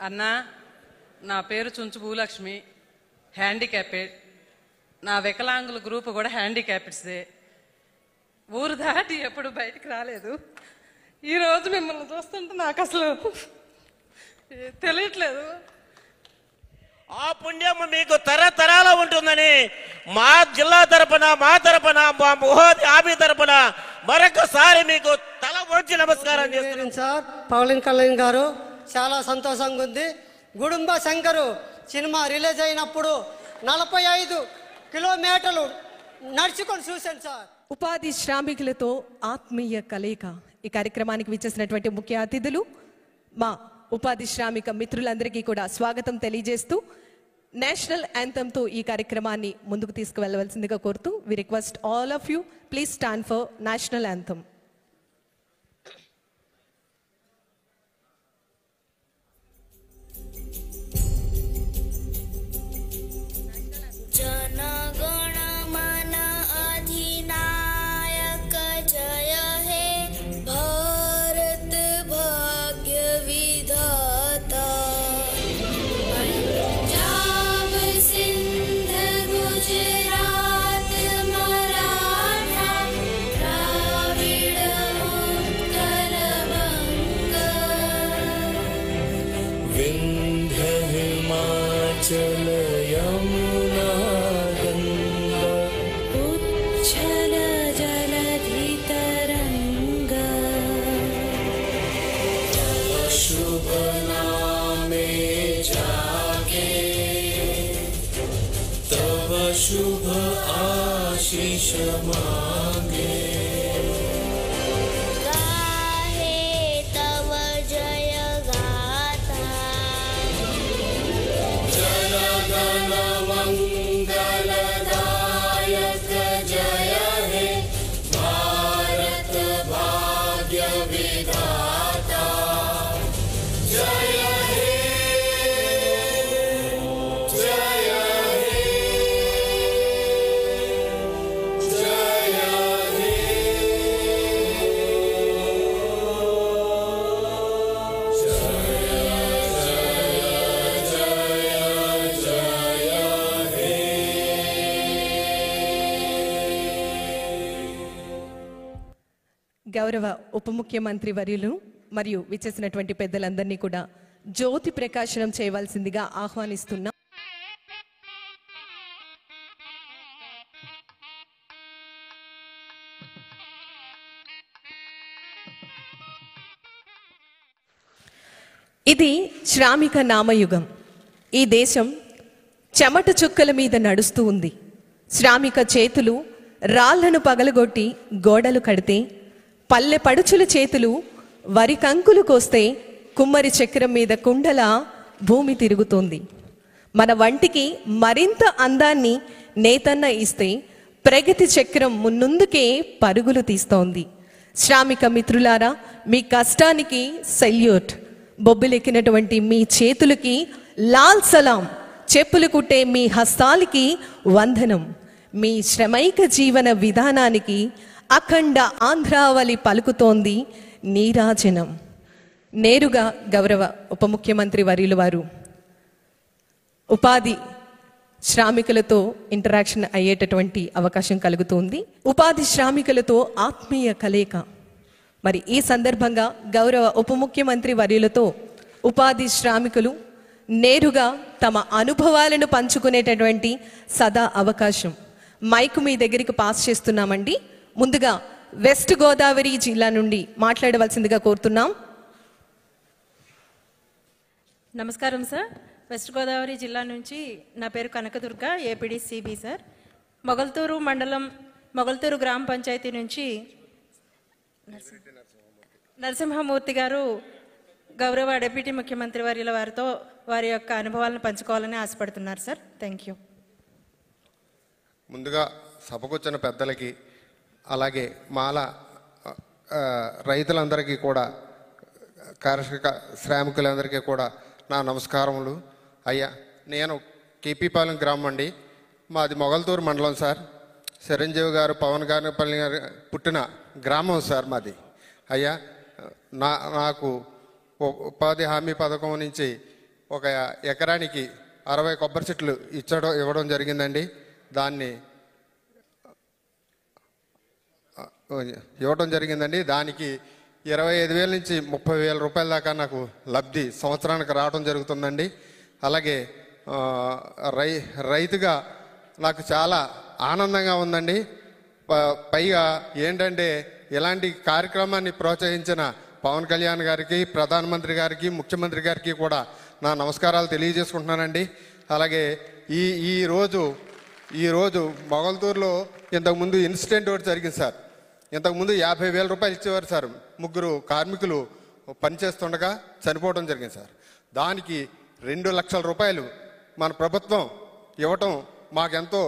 అన్నా, నా పేరు చుంచు భూలక్ష్మి, హ్యాండిక్యాపెడ్. నా వికలాంగుల గ్రూప్ కూడా హ్యాండిక్యాపెడ్స్దే. ఊరు దాటి ఎప్పుడు బయటికి రాలేదు. ఈరోజు మిమ్మల్ని చూస్తుంటే నాకు అసలు తెలియట్లేదు. ఆ పుణ్యం మీకు తరతరాల ఉంటుందని మా జిల్లా తరపున, మా తరపున, మా మోహోది ఆబి తరపున మరొకసారి మీకు తల వంచి నమస్కారం చేస్తున్నాను సార్. పవన్ కళ్యాణ్ గారు చాలా సంతోషంగా ఉంది. గుడుంబ శంకరు సినిమా రిలీజ్ అయినప్పుడు 45 కిలోమీటర్లు నడుచుకొని చూశాను సార్. ఉపాధి శ్రామికులతో ఆత్మీయ కలయిక. ఈ కార్యక్రమానికి విచ్చేసినటువంటి ముఖ్య అతిథులు మా ఉపాధి శ్రామిక మిత్రులందరికీ కూడా స్వాగతం తెలియజేస్తూ నేషనల్ యాంథమ్తో ఈ కార్యక్రమాన్ని ముందుకు తీసుకువెళ్ళవలసిందిగా కోరుతూ we request all of you please stand for national anthem. शुभ आशीष मांगे गाहे तव जय गाथा जन गण मंगलदायक जय हे भारत भाग्य विधाता जय గౌరవ ఉప ముఖ్యమంత్రి వర్యులు మరియు విచ్చేసినటువంటి పెద్దలందరినీ కూడా జ్యోతి ప్రకాశనం చేయవలసిందిగా ఆహ్వానిస్తున్నాం. ఇది శ్రామిక నామయుగం. ఈ దేశం చెమట చుక్కల మీద నడుస్తూ ఉంది. శ్రామిక చేతులు రాళ్లను పగలగొట్టి గోడలు కడితే, పల్లె పడుచుల చేతులు వరి కంకులు కోస్తే, కుమ్మరి చక్రం మీద కుండల భూమి తిరుగుతోంది. మన వంటికి మరింత అందాన్ని నేతన్న ఇస్తే ప్రగతి చక్రం మున్నుందుకే పరుగులు తీస్తోంది. శ్రామిక మిత్రులారా, మీ కష్టానికి సెల్యూట్. బొబ్బిలెక్కినటువంటి మీ చేతులకి లాల్ సలాం. చెప్పులు కుట్టే మీ హస్తాలకి వందనం. మీ శ్రమైక జీవన విధానానికి అఖండ ఆంధ్రావళి పలుకుతోంది నీరాజనం. నేరుగా గౌరవ ఉప ముఖ్యమంత్రి వర్యుల వారు ఉపాధి శ్రామికులతో ఇంటరాక్షన్ అయ్యేటటువంటి అవకాశం కలుగుతుంది. ఉపాధి శ్రామికులతో ఆత్మీయ కలయిక. మరి ఈ సందర్భంగా గౌరవ ఉప ముఖ్యమంత్రి వర్యులతో ఉపాధి శ్రామికులు నేరుగా తమ అనుభవాలను పంచుకునేటటువంటి సదా అవకాశం. మైక్ మీ దగ్గరికి పాస్ చేస్తున్నామండి. ముందుగా వెస్ట్ గోదావరి జిల్లా నుండి మాట్లాడవలసిందిగా కోరుతున్నాం. నమస్కారం సార్. వెస్ట్ గోదావరి జిల్లా నుంచి నా పేరు కనకదుర్గ, ఏపీడీసీబీ సార్. మొగల్తూరు మండలం, మొగల్తూరు గ్రామ పంచాయతీ నుంచి నరసింహమూర్తి గారు గౌరవ డిప్యూటీ ముఖ్యమంత్రి వర్యుల వారితో వారి యొక్క అనుభవాలను పంచుకోవాలని ఆశపడుతున్నారు సార్. Thank you. ముందుగా సభకొచ్చిన పెద్దలకి, అలాగే మాల రైతులందరికీ కూడా, కర్షక శ్రామికులందరికీ కూడా నా నమస్కారములు. అయ్యా, నేను కేపీపాలెం గ్రామం అండి. మాది మొగల్తూరు మండలం సార్. చిరంజీవి గారు, పవన్ గారి గారు పుట్టిన గ్రామం సార్ మాది. అయ్యా, నాకు ఉపాధి హామీ పథకం నుంచి ఒక ఎకరానికి 60 కొబ్బరి చెట్లు ఇవ్వడం జరిగిందండి. దాన్ని దానికి 25,000 నుంచి 30,000 రూపాయల దాకా నాకు లబ్ధి సంవత్సరానికి రావడం జరుగుతుందండి. అలాగే రైతుగా నాకు చాలా ఆనందంగా ఉందండి. పైగా ఏంటంటే ఇలాంటి కార్యక్రమాన్ని ప్రోత్సహించిన పవన్ కళ్యాణ్ గారికి, ప్రధానమంత్రి గారికి, ముఖ్యమంత్రి గారికి కూడా నా నమస్కారాలు తెలియజేసుకుంటున్నానండి. అలాగే ఈరోజు మొగల్తూరులో ఇంతకుముందు ఇన్సిడెంట్ ఒకటి జరిగింది సార్. ఇంతకుముందు 50,000 రూపాయలు ఇచ్చేవారు సార్. 3 కార్మికులు పనిచేస్తుండగా చనిపోవడం జరిగింది సార్. దానికి 2 లక్షల రూపాయలు మన ప్రభుత్వం ఇవ్వటం మాకెంతో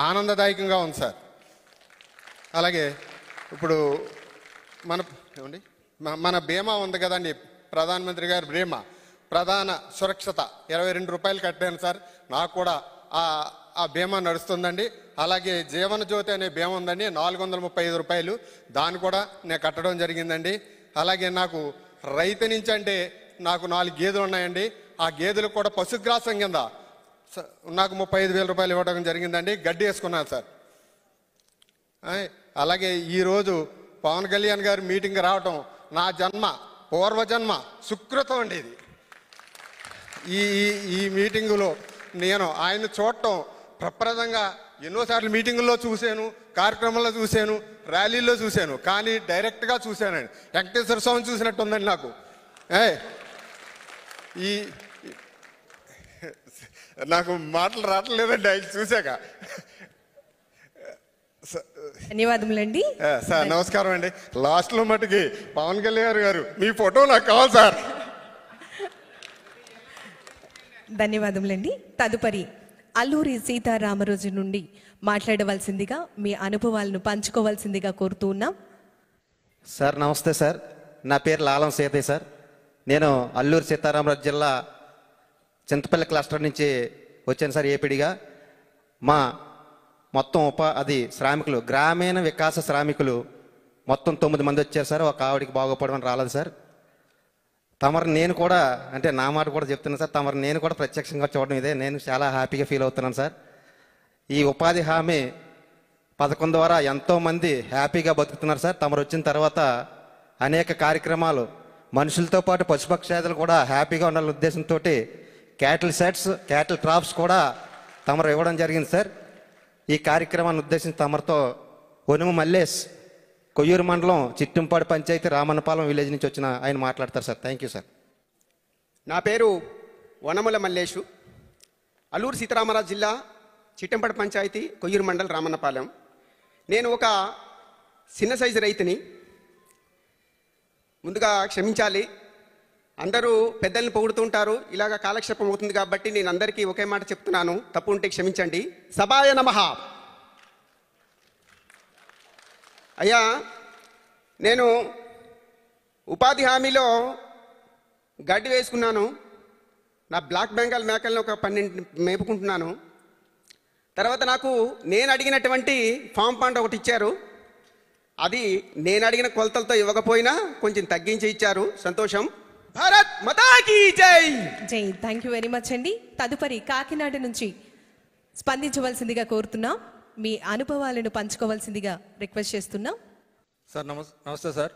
ఆనందదాయకంగా ఉంది సార్. అలాగే ఇప్పుడు మన బీమా ఉంది కదండి, ప్రధానమంత్రి గారి బీమా, ప్రధాన సురక్షిత 22 రూపాయలు కట్టాను సార్. నాకు కూడా ఆ బీమా నడుస్తుందండి. అలాగే జీవన జ్యోతి అనే బీమా ఉందండి, 435 రూపాయలు, దాన్ని కూడా నేను కట్టడం జరిగిందండి. అలాగే నాకు రైతు నుంచి అంటే నాకు 4 గేదెలు ఉన్నాయండి. ఆ గేదెలకు కూడా పశుగ్రాసం కింద నాకు 35,000 రూపాయలు ఇవ్వడం జరిగిందండి. గడ్డి వేసుకున్నాను సార్. అలాగే ఈరోజు పవన్ కళ్యాణ్ గారు మీటింగ్ రావటం నా పూర్వజన్మ సుకృతం అండి. ఇది ఈ మీటింగులో నేను ఆయన చూడటం ప్రప్రదంగా ఎన్నోసార్లు మీటింగుల్లో చూశాను, కార్యక్రమంలో చూశాను, ర్యాలీల్లో చూశాను, కానీ డైరెక్ట్గా చూశానండి. వెంకటేశ్వర స్వామిని చూసినట్టు ఉందండి నాకు. నాకు మాటలు రావట్లేదండి ఆయన చూశాక. ధన్యవాదములండి సార్. నమస్కారం అండి. లాస్ట్లో మటుకి పవన్ కళ్యాణ్ గారు మీ ఫోటో నాకు కావాలి సార్. ధన్యవాదములండి. తదుపరి అల్లూరి సీతారామరాజు నుండి మాట్లాడవలసిందిగా, మీ అనుభవాలను పంచుకోవాల్సిందిగా కోరుతూ ఉన్నాం. సార్ నమస్తే సార్. నా పేరు లాలం సీతయ్య సార్. నేను అల్లూరి సీతారామరాజు జిల్లా చింతపల్లి క్లస్టర్ నుంచి వచ్చాను సార్ ఏపీడిగా. మా మొత్తం శ్రామికులు, గ్రామీణ వికాస శ్రామికులు మొత్తం 9 మంది వచ్చారు సార్. ఒక ఆవిడికి బాగుపడమని రాలేదు సార్. తమరు నేను కూడా, అంటే నా మాట కూడా చెప్తున్నాను సార్, తమరు నేను కూడా ప్రత్యక్షంగా చూడడం ఇదే నేను చాలా హ్యాపీగా ఫీల్ అవుతున్నాను సార్. ఈ ఉపాధి హామీ పథకం ద్వారా ఎంతోమంది హ్యాపీగా బతుకుతున్నారు సార్. తమరు వచ్చిన తర్వాత అనేక కార్యక్రమాలు, మనుషులతో పాటు పశుపక్షాదులు కూడా హ్యాపీగా ఉండాలనే ఉద్దేశంతో క్యాటిల్ సెట్స్, క్యాటిల్ క్రాప్స్ కూడా తమరు ఇవ్వడం జరిగింది సార్. ఈ కార్యక్రమాన్ని ఉద్దేశించి తమరితో ఒనుము మల్లేష్, కొయ్యూరు మండలం చిట్టంపాడు పంచాయతీ రామన్నపాలెం విలేజ్ నుంచి వచ్చిన ఆయన మాట్లాడతారు సార్. Thank you sir. నా పేరు వనముల మల్లేషు, అల్లూరు సీతారామరాజు జిల్లా చిట్టంపాడు పంచాయతీ కొయ్యూరు మండలం రామన్నపాలెం. నేను ఒక చిన్న సైజు రైతుని. ముందుగా క్షమించాలి, అందరూ పెద్దల్ని పొగుడుతుంటారు, ఇలాగ కాలక్షేపం అవుతుంది కాబట్టి నేను అందరికీ ఒకే మాట చెప్తున్నాను, తప్పు ఉంటే క్షమించండి. సభాయ నమః. అయ్యా, నేను ఉపాధి హామీలో గడ్డి వేసుకున్నాను. నా బ్లాక్ బెంగాల్ మేకలను ఒక 12 మేపుకుంటున్నాను. తర్వాత నాకు నేను అడిగినటువంటి ఫామ్ పాండ్ ఒకటి ఇచ్చారు. అది నేను అడిగిన కొలతలతో ఇవ్వకపోయినా కొంచెం తగ్గించి ఇచ్చారు, సంతోషం. భారత్ మాతాకి జై. జై. థ్యాంక్ యూ వెరీ మచ్ అండి. తదుపరి కాకినాడ నుంచి స్పందించవలసిందిగా కోరుతున్నాం. మీ అనుభవాలను పంచుకోవాల్సిందిగా రిక్వెస్ట్ చేస్తున్నాం. సార్ నమస్తే సార్.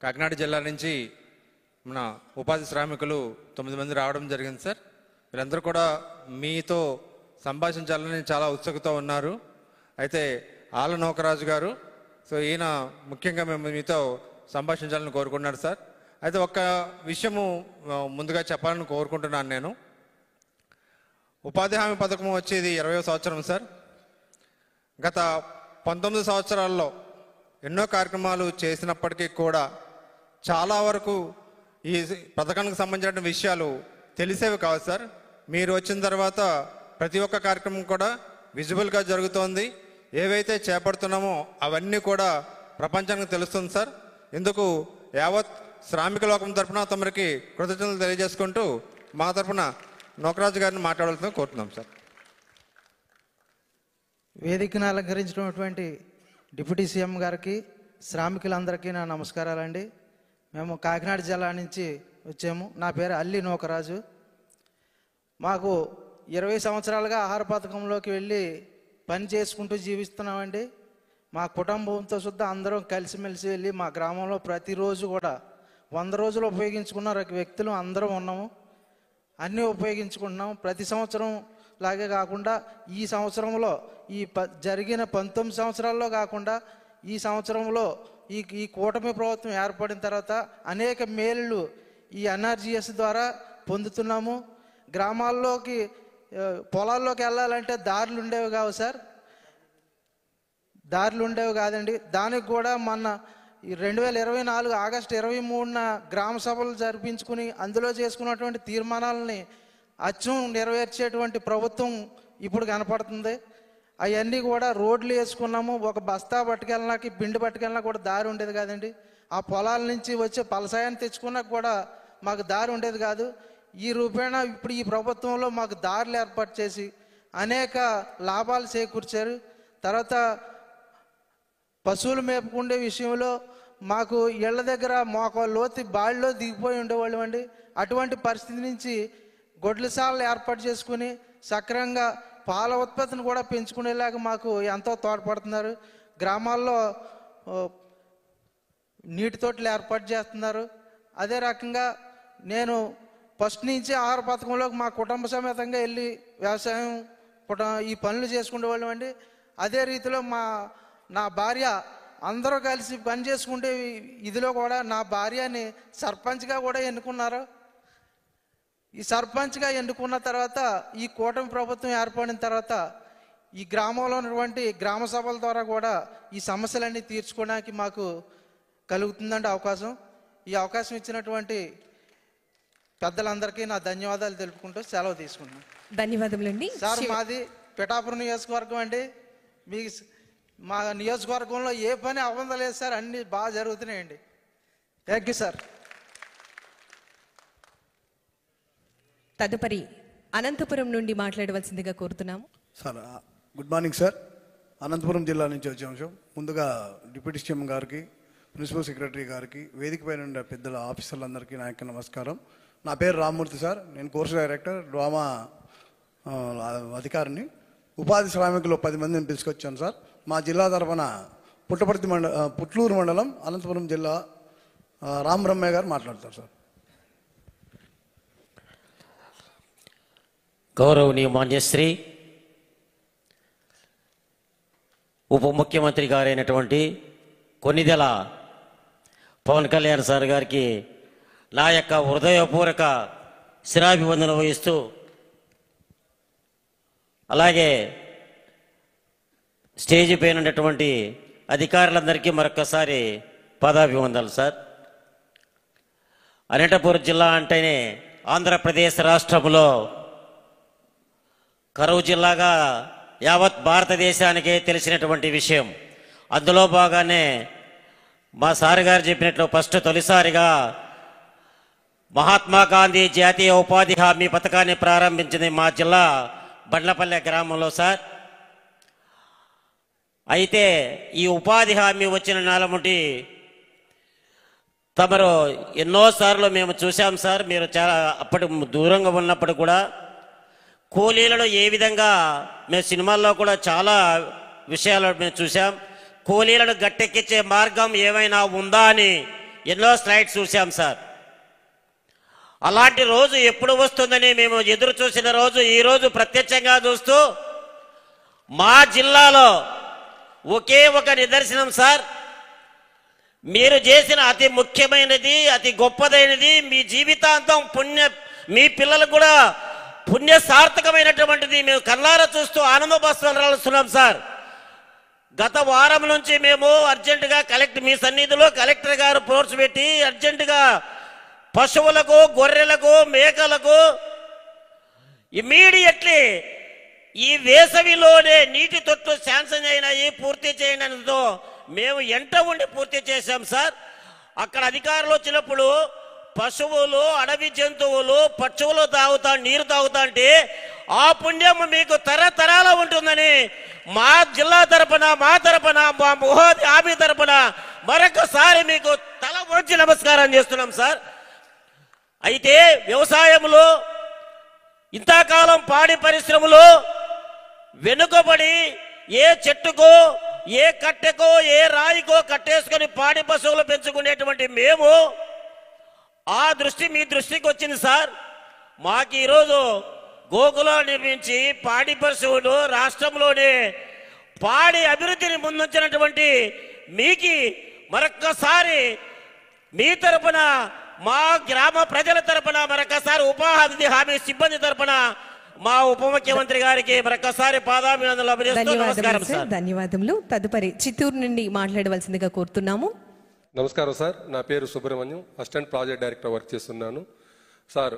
కాకినాడ జిల్లా నుంచి మన ఉపాధి శ్రామికులు 9 మంది రావడం జరిగింది సార్. వీరందరూ కూడా మీతో సంభాషించాలని చాలా ఉత్సుకతో ఉన్నారు. అయితే ఆళ్ళ నోకరాజు గారు, సో ఈయన ముఖ్యంగా మేము మీతో సంభాషించాలని కోరుకున్నారు సార్. అయితే ఒక్క విషయము ముందుగా చెప్పాలని కోరుకుంటున్నాను. నేను ఉపాధి హామీ పథకం వచ్చేది 20వ సంవత్సరం సార్. గత 19 సంవత్సరాల్లో ఎన్నో కార్యక్రమాలు చేసినప్పటికీ కూడా చాలా వరకు ఈ పథకానికి సంబంధించిన విషయాలు తెలిసేవి కాదు సార్. మీరు వచ్చిన తర్వాత ప్రతి ఒక్క కార్యక్రమం కూడా విజిబుల్గా జరుగుతోంది. ఏవైతే చేపడుతున్నామో అవన్నీ కూడా ప్రపంచానికి తెలుస్తుంది సార్. ఇందుకు యావత్ శ్రామిక లోకం తరఫున తమరికి కృతజ్ఞతలు తెలియజేసుకుంటూ మా తరఫున నోకరాజు గారిని మాట్లాడాల్సిందిగా కోరుతున్నాం సార్. వేదికను అలంకరించినటువంటి డిప్యూటీ సీఎం గారికి, శ్రామికులందరికీ నా నమస్కారాలండి. మేము కాకినాడ జిల్లా నుంచి వచ్చాము. నా పేరు అల్లి నోకరాజు. మాకు 20 సంవత్సరాలుగా ఆహార పథకంలోకి వెళ్ళి పని చేసుకుంటూ జీవిస్తున్నామండి. మా కుటుంబంతో సుద్ధా అందరం కలిసిమెలిసి వెళ్ళి మా గ్రామంలో ప్రతిరోజు కూడా 100 రోజులు ఉపయోగించుకున్న వ్యక్తులు అందరం ఉన్నాము. అన్నీ ఉపయోగించుకుంటున్నాం. ప్రతి సంవత్సరం లాగే కాకుండా ఈ సంవత్సరంలో జరిగిన 19 సంవత్సరాల్లో కాకుండా ఈ సంవత్సరంలో ఈ కూటమి ప్రభుత్వం ఏర్పడిన తర్వాత అనేక మేలులు ఈ ఎన్ఆర్జీఎస్ ద్వారా పొందుతున్నాము. గ్రామాల్లోకి పొలాల్లోకి వెళ్ళాలంటే దారులు ఉండేవి కావు సార్, దారులు ఉండేవి కాదండి. దానికి కూడా మొన్న 2024 ఆగస్టు 23న గ్రామ సభలు జరిపించుకుని అందులో చేసుకున్నటువంటి తీర్మానాలని అచ్చం నెరవేర్చేటువంటి ప్రభుత్వం ఇప్పుడు కనపడుతుంది. అవన్నీ కూడా రోడ్లు వేసుకున్నాము. ఒక బస్తా పట్టుకెళ్ళడానికి పిండి పట్టుకెళ్ళినా కూడా దారి ఉండేది కాదండి. ఆ పొలాల నుంచి వచ్చే పలసాయాన్ని తెచ్చుకున్నా కూడా మాకు దారి ఉండేది కాదు. ఈ రూపేణా ఇప్పుడు ఈ ప్రభుత్వంలో మాకు దారులు ఏర్పాటు చేసి అనేక లాభాలు చేకూర్చారు. తర్వాత పశువులు మేపుకుండే విషయంలో మాకు ఇళ్ల దగ్గర మాకు లోతు బాళ్ళలో దిగిపోయి ఉండేవాళ్ళు అండి. అటువంటి పరిస్థితి నుంచి గొడ్లశాలలు ఏర్పాటు చేసుకుని సక్రమంగా పాల ఉత్పత్తిని కూడా పెంచుకునేలాగా మాకు ఎంతో తోడ్పడుతున్నారు. గ్రామాల్లో నీటి తోటలు ఏర్పాటు చేస్తున్నారు. అదే రకంగా నేను ఫస్ట్ నుంచి ఆహార పథకంలోకి మా కుటుంబ సమేతంగా వెళ్ళి వ్యవసాయం ఈ పనులు చేసుకునేవాళ్ళం అండి. అదే రీతిలో నా భార్య అందరూ కలిసి పని చేసుకుంటే ఇదిలో కూడా నా భార్యని సర్పంచ్గా కూడా ఎన్నుకున్నారు. ఈ సర్పంచ్గా ఎన్నుకున్న తర్వాత ఈ కూటమి ప్రభుత్వం ఏర్పడిన తర్వాత ఈ గ్రామంలో ఉన్నటువంటి గ్రామ సభల ద్వారా కూడా ఈ సమస్యలన్నీ తీర్చుకోవడానికి మాకు కలుగుతుందండి అవకాశం. ఈ అవకాశం ఇచ్చినటువంటి పెద్దలందరికీ నా ధన్యవాదాలు తెలుపుకుంటూ సెలవు తీసుకుంటున్నాను. ధన్యవాదములండి సార్. మాది పిఠాపురం నియోజకవర్గం అండి. మీకు మా నియోజకవర్గంలో ఏ పని అవ్వలేదు సార్, అన్నీ బాగా జరుగుతున్నాయండి. Thank you sir. తదుపరి అనంతపురం నుండి మాట్లాడవలసిందిగా కోరుతున్నాము. Sir good morning sir. Anantapuram జిల్లా నుంచి వచ్చాము. ముందుగా డిప్యూటీ సీఎం గారికి, ప్రిన్సిపల్ సెక్రటరీ గారికి, వేదిక పైన ఉండే పెద్దల ఆఫీసర్లందరికీ నా యొక్క నమస్కారం. నా పేరు రామ్మూర్తి సార్. నేను కోర్సు డైరెక్టర్, డ్రామా అధికారిని. ఉపాధి శ్రామికులు 10 మందిని పిలుచుకొచ్చాను సార్. మా జిల్లా తరఫున పుట్లూరు మండలం అనంతపురం జిల్లా రామబ్రహ్మయ్య గారు మాట్లాడతారు సార్. గౌరవనీయ మాన్యశ్రీ ఉప ముఖ్యమంత్రి గారైనటువంటి కొన్నిదెల పవన్ కళ్యాణ్ సార్ గారికి నా యొక్క హృదయపూర్వక శిరాభివందన వహిస్తూ, అలాగే స్టేజ్ పైన ఉన్నటువంటి అధికారులందరికీ మరొకసారి పాదాభివందనలు సార్. అనంతపురం జిల్లా అంటేనే ఆంధ్రప్రదేశ్ రాష్ట్రంలో కరువు జిల్లాగా యావత్ భారతదేశానికే తెలిసినటువంటి విషయం. అందులో భాగానే మా సార్ గారు చెప్పినట్లు తొలిసారిగా మహాత్మా గాంధీ జాతీయ ఉపాధి హామీ పథకాన్ని ప్రారంభించింది మా జిల్లా బండ్లపల్లె గ్రామంలో సార్. అయితే ఈ ఉపాధి హామీ వచ్చిన నాలముటి తమరు ఎన్నోసార్లు మేము చూసాం సార్. మీరు చాలా అప్పటి దూరంగా ఉన్నప్పుడు కూడా కూలీలను ఏ విధంగా మేము సినిమాల్లో కూడా చాలా విషయాలు మేము చూసాం. కూలీలను గట్టెక్కించే మార్గం ఏమైనా ఉందా అని ఎన్నో స్లైడ్స్ చూసాం సార్. అలాంటి రోజు ఎప్పుడు వస్తుందని మేము ఎదురు చూసిన రోజు ఈరోజు ప్రత్యక్షంగా చూస్తూ మా జిల్లాలో ఒకే ఒక నిదర్శనం సార్. మీరు చేసిన అతి ముఖ్యమైనది, అతి గొప్పదైనది, మీ జీవితాంతం మీ పిల్లలకు కూడా పుణ్య సార్థకమైనటువంటిది మేము కళ్ళారా చూస్తూ ఆనంద బాష్పాలు రాలుస్తున్నాం సార్. గత వారం నుంచి మేము అర్జెంటుగా మీ సన్నిధిలో కలెక్టర్ గారు ఫోర్స్ పెట్టి అర్జెంటుగా పశువులకు, గొర్రెలకు, మేకలకు ఇమ్మీడియట్లీ ఈ వేసవిలోనే నీటి తొట్టు శాంక్షన్ అయినాయి, పూర్తి చేయడంతో మేము ఎంట ఉండి పూర్తి చేశాం సార్. అక్కడ అధికారులు వచ్చినప్పుడు పశువులు, అడవి జంతువులు, పక్షువులు నీరు తాగుతా అంటే ఆ పుణ్యం మీకు తరతరాల ఉంటుందని మా జిల్లా తరపున, మా తరపున, మా మహోది ఆబి తరపున మరొకసారి మీకు తల వంచి నమస్కారం చేస్తున్నాం సార్. అయితే వ్యవసాయంలో ఇంతకాలం పాడి పరిశ్రమలో వెనుకబడి ఏ చెట్టుకో ఏ కట్టెకో ఏ రాయికో కట్టేసుకొని పాడి పశువులు పెంచుకునేటువంటి మేము ఆ దృష్టి మీ దృష్టికి వచ్చింది సార్. మాకు ఈరోజు గోకులం నిర్మించి పాడి పశువులు రాష్ట్రంలోనే పాడి అభివృద్ధిని ముందుంచినటువంటి మీకు మరొక్కసారి మీ తరపున మా గ్రామ ప్రజల తరపున మరొకసారి ఉపాధి హామీ సిబ్బంది తరపున మా ఉప ముఖ్యమంత్రి గారికి మరొకసారి పాదాభివందనలు అభినందిస్తూ నమస్కారం సార్. ధన్యవాదములు. తదుపరి చిత్తూరు నుండి మాట్లాడవలసిందిగా కోరుతున్నాము. నమస్కారం సార్, నా పేరు Subrahmanyam, assistant project director work చేస్తున్నాను సార్.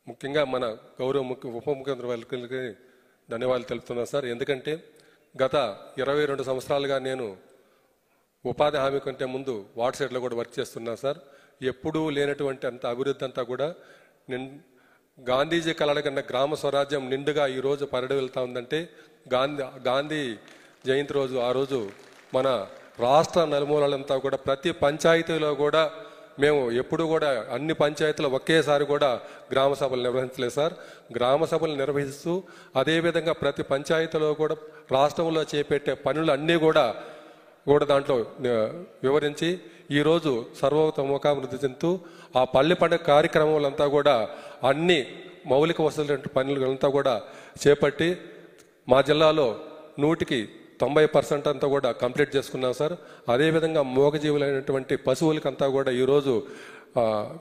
ముఖ్యంగా మన గౌరవ ఉప ముఖ్యమంత్రి వాళ్ళకి ధన్యవాదాలు తెలుపుతున్నాను సార్. ఎందుకంటే గత 22 సంవత్సరాలుగా నేను ఉపాధి హామీ కంటే ముందు వాటర్ సైడ్లో కూడా వర్క్ చేస్తున్నాను సార్. ఎప్పుడూ లేనటువంటి అంత అభివృద్ధి అంతా కూడా గాంధీజీ కలల కన్నా గ్రామ స్వరాజ్యం నిండుగా ఈరోజు పరిడి వెళ్తా ఉందంటే గాంధీ జయంతి రోజు ఆ రోజు మన రాష్ట్ర నలుమూలలంతా కూడా ప్రతి పంచాయతీలో కూడా మేము ఎప్పుడు కూడా అన్ని పంచాయతీలు ఒకేసారి కూడా గ్రామ సభలు నిర్వహించలేదు సార్. గ్రామ సభలు నిర్వహిస్తూ అదేవిధంగా ప్రతి పంచాయతీలో కూడా రాష్ట్రంలో చేపట్టే పనులు అన్నీ కూడా దాంట్లో వివరించి ఈరోజు సర్వతోముఖాభివృద్ధి చెందుతూ ఆ పల్లె పండుగ కార్యక్రమాలంతా కూడా అన్ని మౌలిక వసతుల పనులంతా కూడా చేపట్టి మా జిల్లాలో 90% అంతా కూడా కంప్లీట్ చేసుకున్నాం సార్. అదేవిధంగా మూగజీవులైనటువంటి పశువులకంతా కూడా ఈరోజు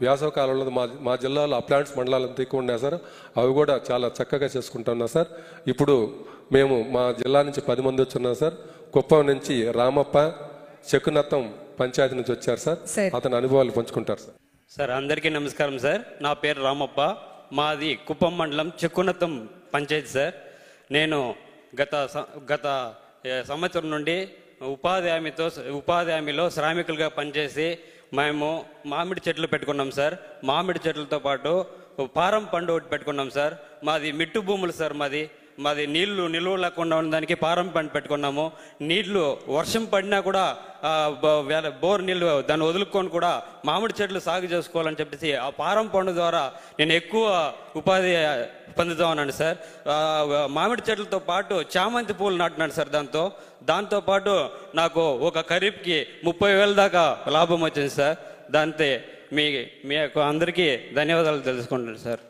వేసవ కాలంలో మా జిల్లాలో అప్లాంట్స్ మండలాలు అంతా ఎక్కువ ఉన్నాయి సార్. అవి కూడా చాలా చక్కగా చేసుకుంటున్నాం సార్. ఇప్పుడు మేము మా జిల్లా నుంచి 10 మంది వచ్చున్నాం సార్. కుప్పం నుంచి రామప్ప చెక్కునత్తం పంచాయతీ నుంచి వచ్చారు సార్. అతని అనుభవాలు పంచుకుంటారు సార్. సార్ అందరికీ నమస్కారం సార్. నా పేరు రామప్ప, మాది కుప్పం మండలం చెక్కునత్తం పంచాయతీ సార్. నేను గత సంవత్సరం నుండి ఉపాధి హామీలో శ్రామికులుగా పనిచేసి మేము మామిడి చెట్లు పెట్టుకున్నాం సార్. మామిడి చెట్లతో పాటు పారం పండు ఒకటి పెట్టుకున్నాం సార్. మాది మిట్టు భూములు సార్. మాది నీళ్లు నిల్వ లేకుండా ఉండడానికి పారం పండు పెట్టుకున్నాము. నీళ్లు వర్షం పడినా కూడా బోర్ నీళ్లు దాన్ని వదులుకొని కూడా మామిడి చెట్లు సాగు చేసుకోవాలని చెప్పేసి ఆ పారం పండు ద్వారా నేను ఎక్కువ ఉపాధి పొందుతా ఉన్నాను సార్. మామిడి చెట్లతో పాటు చామంతి పూలు నాటినాడు సార్. దాంతో పాటు నాకు ఒక ఖరీఫ్కి 30,000 దాకా లాభం వచ్చింది సార్. దాంతో మీ అందరికీ ధన్యవాదాలు తెలుసుకుంటాను సార్.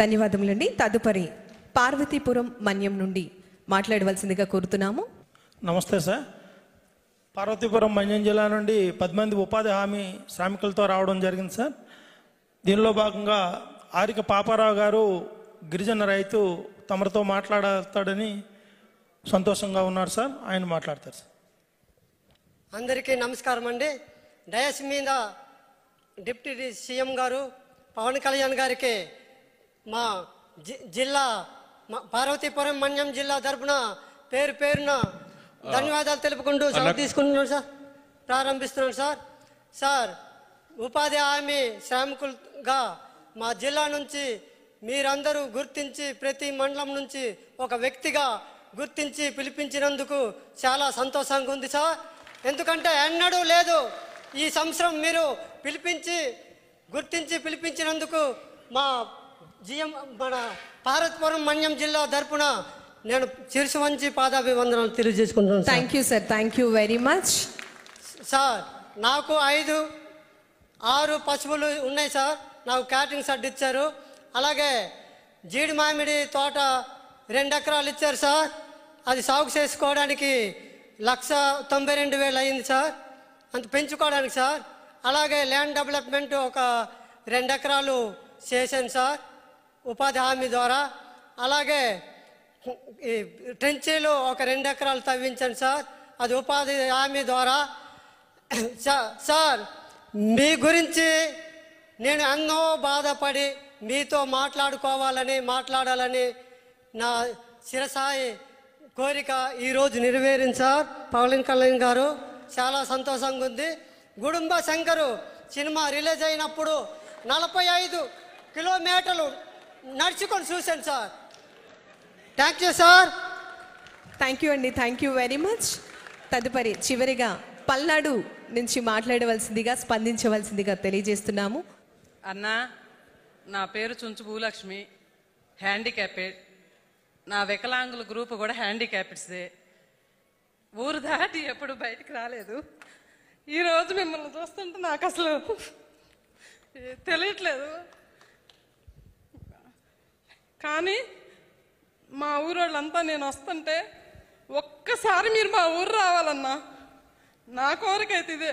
ధన్యవాదములండి. తదుపరి పార్వతీపురం మన్యం నుండి మాట్లాడవలసిందిగా కోరుతున్నాము. నమస్తే సార్. పార్వతీపురం మన్యం జిల్లా నుండి 10 మంది ఉపాధి హామీ శ్రామికులతో రావడం జరిగింది సార్. దీనిలో భాగంగా ఆరిక పాపారావు గారు గిరిజన రైతు తమరితో మాట్లాడతాడని సంతోషంగా ఉన్నారు సార్. ఆయన మాట్లాడతారు సార్. అందరికీ నమస్కారం అండి. డయస్ మీద డిప్యూటీ సీఎం గారు పవన్ కళ్యాణ్ గారికి మా జిల్లా పార్వతీపురం మన్యం జిల్లా తరపున పేరున ధన్యవాదాలు తెలుపుకుంటూ సెలవు తీసుకుంటున్నాను సార్. ప్రారంభిస్తున్నాను సార్. ఉపాధి హామీ శ్రామికులుగా మా జిల్లా నుంచి మీరందరూ గుర్తించి ప్రతి మండలం నుంచి ఒక వ్యక్తిగా గుర్తించి పిలిపించినందుకు చాలా సంతోషంగా ఉంది సార్. ఎందుకంటే ఎన్నడూ లేదు. ఈ సంవత్సరం మీరు గుర్తించి పిలిపించినందుకు మన పార్వతీపురం మన్యం జిల్లా తరపున నేను శిరసు వంచి పాదాభివందనాలు తెలియజేసుకుంటున్నాను. Thank you sir. Thank you very much sir. నాకు 5-6 పశువులు ఉన్నాయి సార్. నాకు క్యాటరింగ్ షెడ్ ఇచ్చారు. అలాగే జీడి మామిడి తోట 2 ఎకరాలు ఇచ్చారు సార్. అది సాగు చేసుకోవడానికి 1,92,000 అయింది సార్. అంత పెంచుకోవడానికి సార్. అలాగే ల్యాండ్ డెవలప్మెంట్ ఒక 2 ఎకరాలు చేశాను సార్ ఉపాధి హామీ ద్వారా. అలాగే ఈ ట్రెంచీలు ఒక 2 ఎకరాలు తవ్వించాను సార్. అది ఉపాధి హామీ ద్వారా. సార్ మీ గురించి నేను ఎన్నో బాధపడి మీతో మాట్లాడాలని నా శిరసాయి కోరిక ఈరోజు నెరవేరింది సార్. పవన్ కళ్యాణ్ గారు చాలా సంతోషంగా ఉంది. గుడుంబ శంకరు సినిమా రిలీజ్ అయినప్పుడు 45 కిలోమీటర్లు నడుచుకొని చూశాను sir. Thank you sir. Thank you అండి. Thank you very much. తదుపరి చివరిగా పల్నాడు నుంచి మాట్లాడవలసిందిగా స్పందించవలసిందిగా తెలియజేస్తున్నాము. అన్నా నా పేరు చుంచు భూలక్ష్మి, హ్యాండిక్యాపెడ్. నా వికలాంగుల గ్రూప్ కూడా హ్యాండిక్యాపెడ్స్దే. ఊరు దాటి ఎప్పుడు బయటికి రాలేదు. ఈరోజు మిమ్మల్ని చూస్తుంటే నాకు అసలు తెలియట్లేదు. కానీ మా ఊరోళ్ళంతా నేను వస్తుంటే ఒక్కసారి మీరు మా ఊరు రావాలన్నా. నా కోరికైతే ఇదే.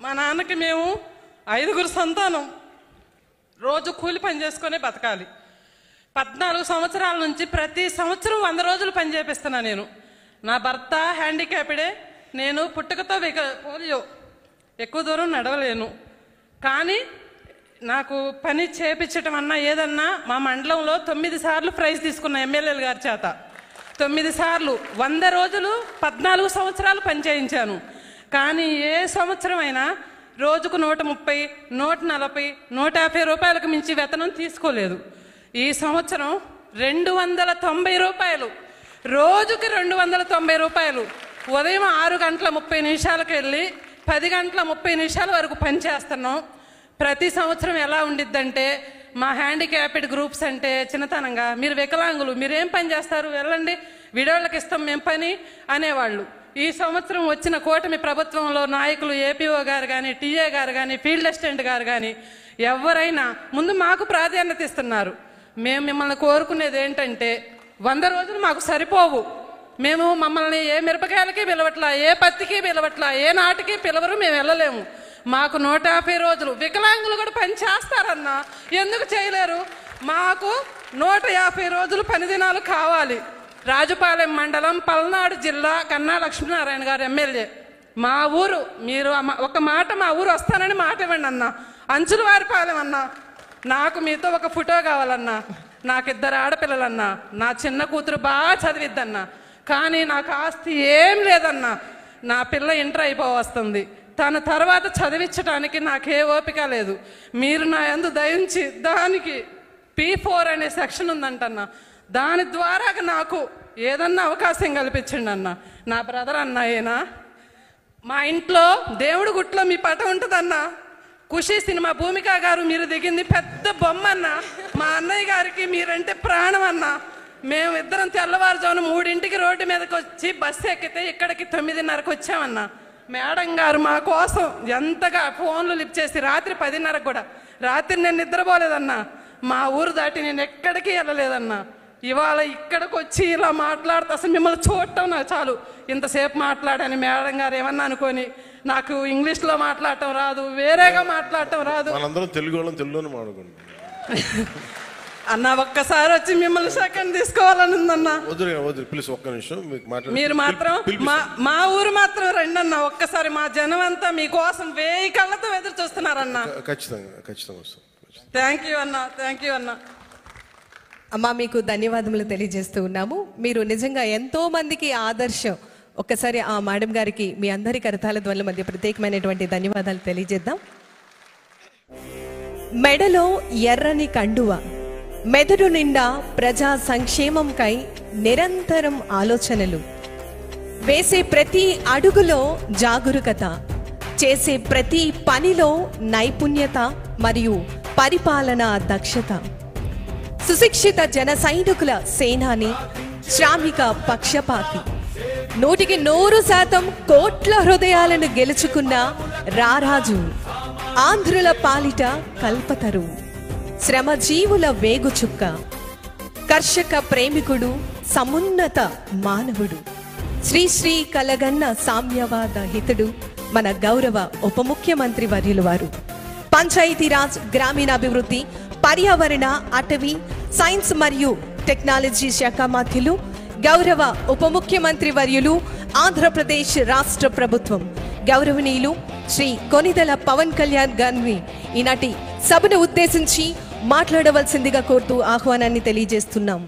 మా నాన్నకి మేము 5 సంతానం, రోజు కూలి పని చేసుకునే బతకాలి. 14 సంవత్సరాల నుంచి ప్రతి సంవత్సరం 100 రోజులు పని చేపిస్తున్నా నేను. నా భర్త హ్యాండిక్యాప్డే, నేను పుట్టుకతో పోలియో, ఎక్కువ దూరం నడవలేను. కానీ నాకు పని చేపించటం అన్నా ఏదన్నా మా మండలంలో 9 సార్లు ప్రైజ్ తీసుకున్న ఎమ్మెల్యేల గారి చేత. 9 సార్లు 100 రోజులు 14 సంవత్సరాలు పనిచేయించాను. కానీ ఏ సంవత్సరం అయినా రోజుకు 130, 140, 150 రూపాయలకు మించి వేతనం తీసుకోలేదు. ఈ సంవత్సరం 290 రూపాయలు, రోజుకి 290 రూపాయలు. ఉదయం 6:30 వెళ్ళి 10:30 వరకు పనిచేస్తున్నాం. ప్రతి సంవత్సరం ఎలా ఉండిద్దంటే, మా హ్యాండిక్యాప్డ్ గ్రూప్స్ అంటే చిన్నతనంగా, మీరు వికలాంగులు మీరేం పని చేస్తారు, వెళ్ళండి విడోళ్ళకి ఇస్తాం మేము పని అనేవాళ్ళు. ఈ సంవత్సరం వచ్చిన కూటమి ప్రభుత్వంలో నాయకులు ఏపీఓ గారు కానీ, టీఏ గారు కానీ, ఫీల్డ్ అసిస్టెంట్ గారు కానీ ఎవరైనా ముందు మాకు ప్రాధాన్యత ఇస్తున్నారు. మేము మిమ్మల్ని కోరుకునేది ఏంటంటే, 100 రోజులు మాకు సరిపోవు. మేము మమ్మల్ని ఏ మిరపకాయలకి పిలవట్లా, ఏ పత్తికి పిలవట్లా, ఏ నాటికి పిలవరు, మేము వెళ్ళలేము. మాకు 150 రోజులు. వికలాంగులు కూడా పని చేస్తారన్నా, ఎందుకు చేయలేరు? మాకు 150 రోజులు పని దినాలు కావాలి. రాజుపాలెం మండలం, పల్నాడు జిల్లా, కన్నా లక్ష్మీనారాయణ గారు ఎమ్మెల్యే. మా ఊరు మీరు ఒక మాట, మా ఊరు వస్తానని మాట ఇవ్వండి అన్న. అంచులవారిపాలెం అన్నా, నాకు మీతో ఒక ఫోటో కావాలన్నా. నాకు 2 ఆడపిల్లలన్నా, నా చిన్న కూతురు బాగా చదివిద్దన్నా. కానీ నాకు ఆస్తి ఏం లేదన్నా. నా పిల్ల ఇంటర్ అయిపోవస్తుంది. తన తర్వాత చదివించడానికి నాకే ఓపిక లేదు. మీరు నా యందు దయించి దానికి P4 అనే సెక్షన్ ఉందంటన్నా, దాని ద్వారా నాకు ఏదన్నా అవకాశం కల్పించండి అన్న. నా బ్రదర్ అన్నాయేనా, మా ఇంట్లో దేవుడి గుట్లో మీ పటం ఉంటుందన్నా. ఖుషి సినిమా భూమిక గారు మీరు దిగింది పెద్ద బొమ్మ అన్న. మా అన్నయ్య గారికి మీరంటే ప్రాణం అన్న. మేము ఇద్దరం తెల్లవారుజామున 3 రోడ్డు మీదకి వచ్చి బస్సు ఎక్కితే ఇక్కడికి 9:30 వచ్చామన్నా. మేడం గారు మా కోసం ఎంతగా ఫోన్లు లిఫ్ట్ చేసి రాత్రి 10:30 కూడా, రాత్రి నేను నిద్రపోలేదన్నా. మా ఊరు దాటి నేను ఎక్కడికి వెళ్ళలేదన్నా. ఇవాళ ఇక్కడికి వచ్చి ఇలా మాట్లాడితే అసలు మిమ్మల్ని చూడటం నాకు చాలు. ఇంతసేపు మాట్లాడాను మేడం గారు ఏమన్నా అనుకొని. నాకు ఇంగ్లీష్లో మాట్లాడటం రాదు, వేరేగా మాట్లాడటం రాదు. మనందరం తెలుగులోనే మాట్లాడుకుంటాం అన్న. ఒక్కసారి వచ్చి మిమ్మల్ని సెకండ్ తీసుకోవాలని ఉందన్నా. ప్లీజ్ ఒక్క నిమిషం మీరు మాత్రం మా ఊరు మాత్రం రండి అన్న. ఒక్కసారి మా జనం అంతా మీకోసం 1000 కళ్ళతో ఎదురు చూస్తున్నారన్న. ఖచ్చితంగా వస్తాం. థ్యాంక్ యూ అన్న, థ్యాంక్ యూ అన్న. అమ్మా మీకు ధన్యవాదములు తెలియజేస్తూ ఉన్నాము. మీరు నిజంగా ఎంతో మందికి ఆదర్శం. ఒక్కసారి ఆ మేడం గారికి మీ అందరి కరతాల ధ్వనుల మధ్య ప్రత్యేకమైనటువంటి ధన్యవాదాలు తెలియజేద్దాం. మెడలో ఎర్రని కండువ, మెదడు నిండా ప్రజా సంక్షేమంకై నిరంతరం ఆలోచనలు, వేసే ప్రతి అడుగులో జాగరూకత, చేసే ప్రతి పనిలో నైపుణ్యత మరియు పరిపాలనా దక్షత, సుశిక్షిత జన సైనికుల సేనాని, శ్రామిక పక్షపాతి, 100% కోట్ల హృదయాలను గెలుచుకున్న రారాజు, ఆంధ్రుల పాలిట కల్పతరు, శ్రమజీవుల వేగుచుక్క, కర్షక ప్రేమికుడు, సమున్నత మానవుడు, శ్రీ కలగన్న సామ్యవాద హితుడు మన గౌరవ ఉప ముఖ్యమంత్రి వర్యులు వారు. పంచాయతీరాజ్, గ్రామీణాభివృద్ధి, పర్యావరణ, అటవీ, సైన్స్ మరియు టెక్నాలజీ శాఖ మంత్రులు, గౌరవ ఉప ముఖ్యమంత్రి వర్యులు, ఆంధ్రప్రదేశ్ రాష్ట్ర ప్రభుత్వం గౌరవనీయులు శ్రీ కొనిదెల పవన్ కళ్యాణ్ గారిని ఈనాటి సభను ఉద్దేశించి మాట్లాడవలసిందిగా కోరుతూ ఆహ్వానాన్ని తెలియజేస్తున్నాం.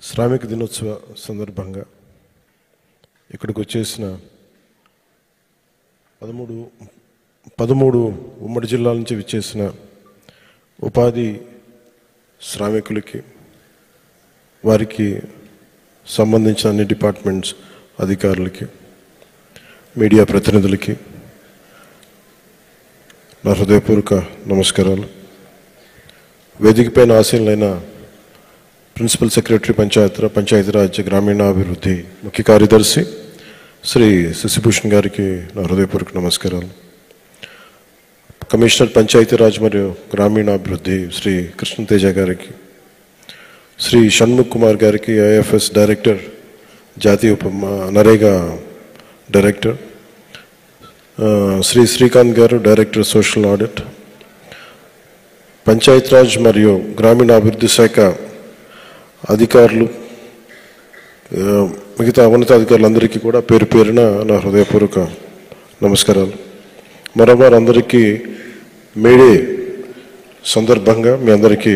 శ్రామిక దినోత్సవ సందర్భంగా ఇక్కడికి వచ్చేసిన 13 ఉమ్మడి జిల్లాల నుంచి విచ్చేసిన ఉపాధి శ్రామికులకి, వారికి సంబంధించిన అన్ని డిపార్ట్మెంట్స్ అధికారులకి, మీడియా ప్రతినిధులకి నా హృదయపూర్వక నమస్కారాలు. వేదికపైన ఆశీనులైన ప్రిన్సిపల్ సెక్రటరీ పంచాయతీరాజ్ గ్రామీణాభివృద్ధి ముఖ్య కార్యదర్శి శ్రీ శశిభూషణ్ గారికి నా హృదయపూర్వక నమస్కారాలు. కమిషనర్ పంచాయతీరాజ్ మరియు గ్రామీణాభివృద్ధి శ్రీ కృష్ణతేజ గారికి, శ్రీ షణ్ముఖ్ కుమార్ గారికి ఐఎఫ్ఎస్ డైరెక్టర్, జాతీయ నరేగా డైరెక్టర్, శ్రీ శ్రీకాంత్ గారు డైరెక్టర్ సోషల్ ఆడిట్, పంచాయతీరాజ్ మరియు గ్రామీణాభివృద్ధి శాఖ అధికారులు, మిగతా ఉన్నతాధికారులందరికీ కూడా పేరు పేరున నా హృదయపూర్వక నమస్కారాలు. మరోమారు అందరికీ మేడే సందర్భంగా మీ అందరికీ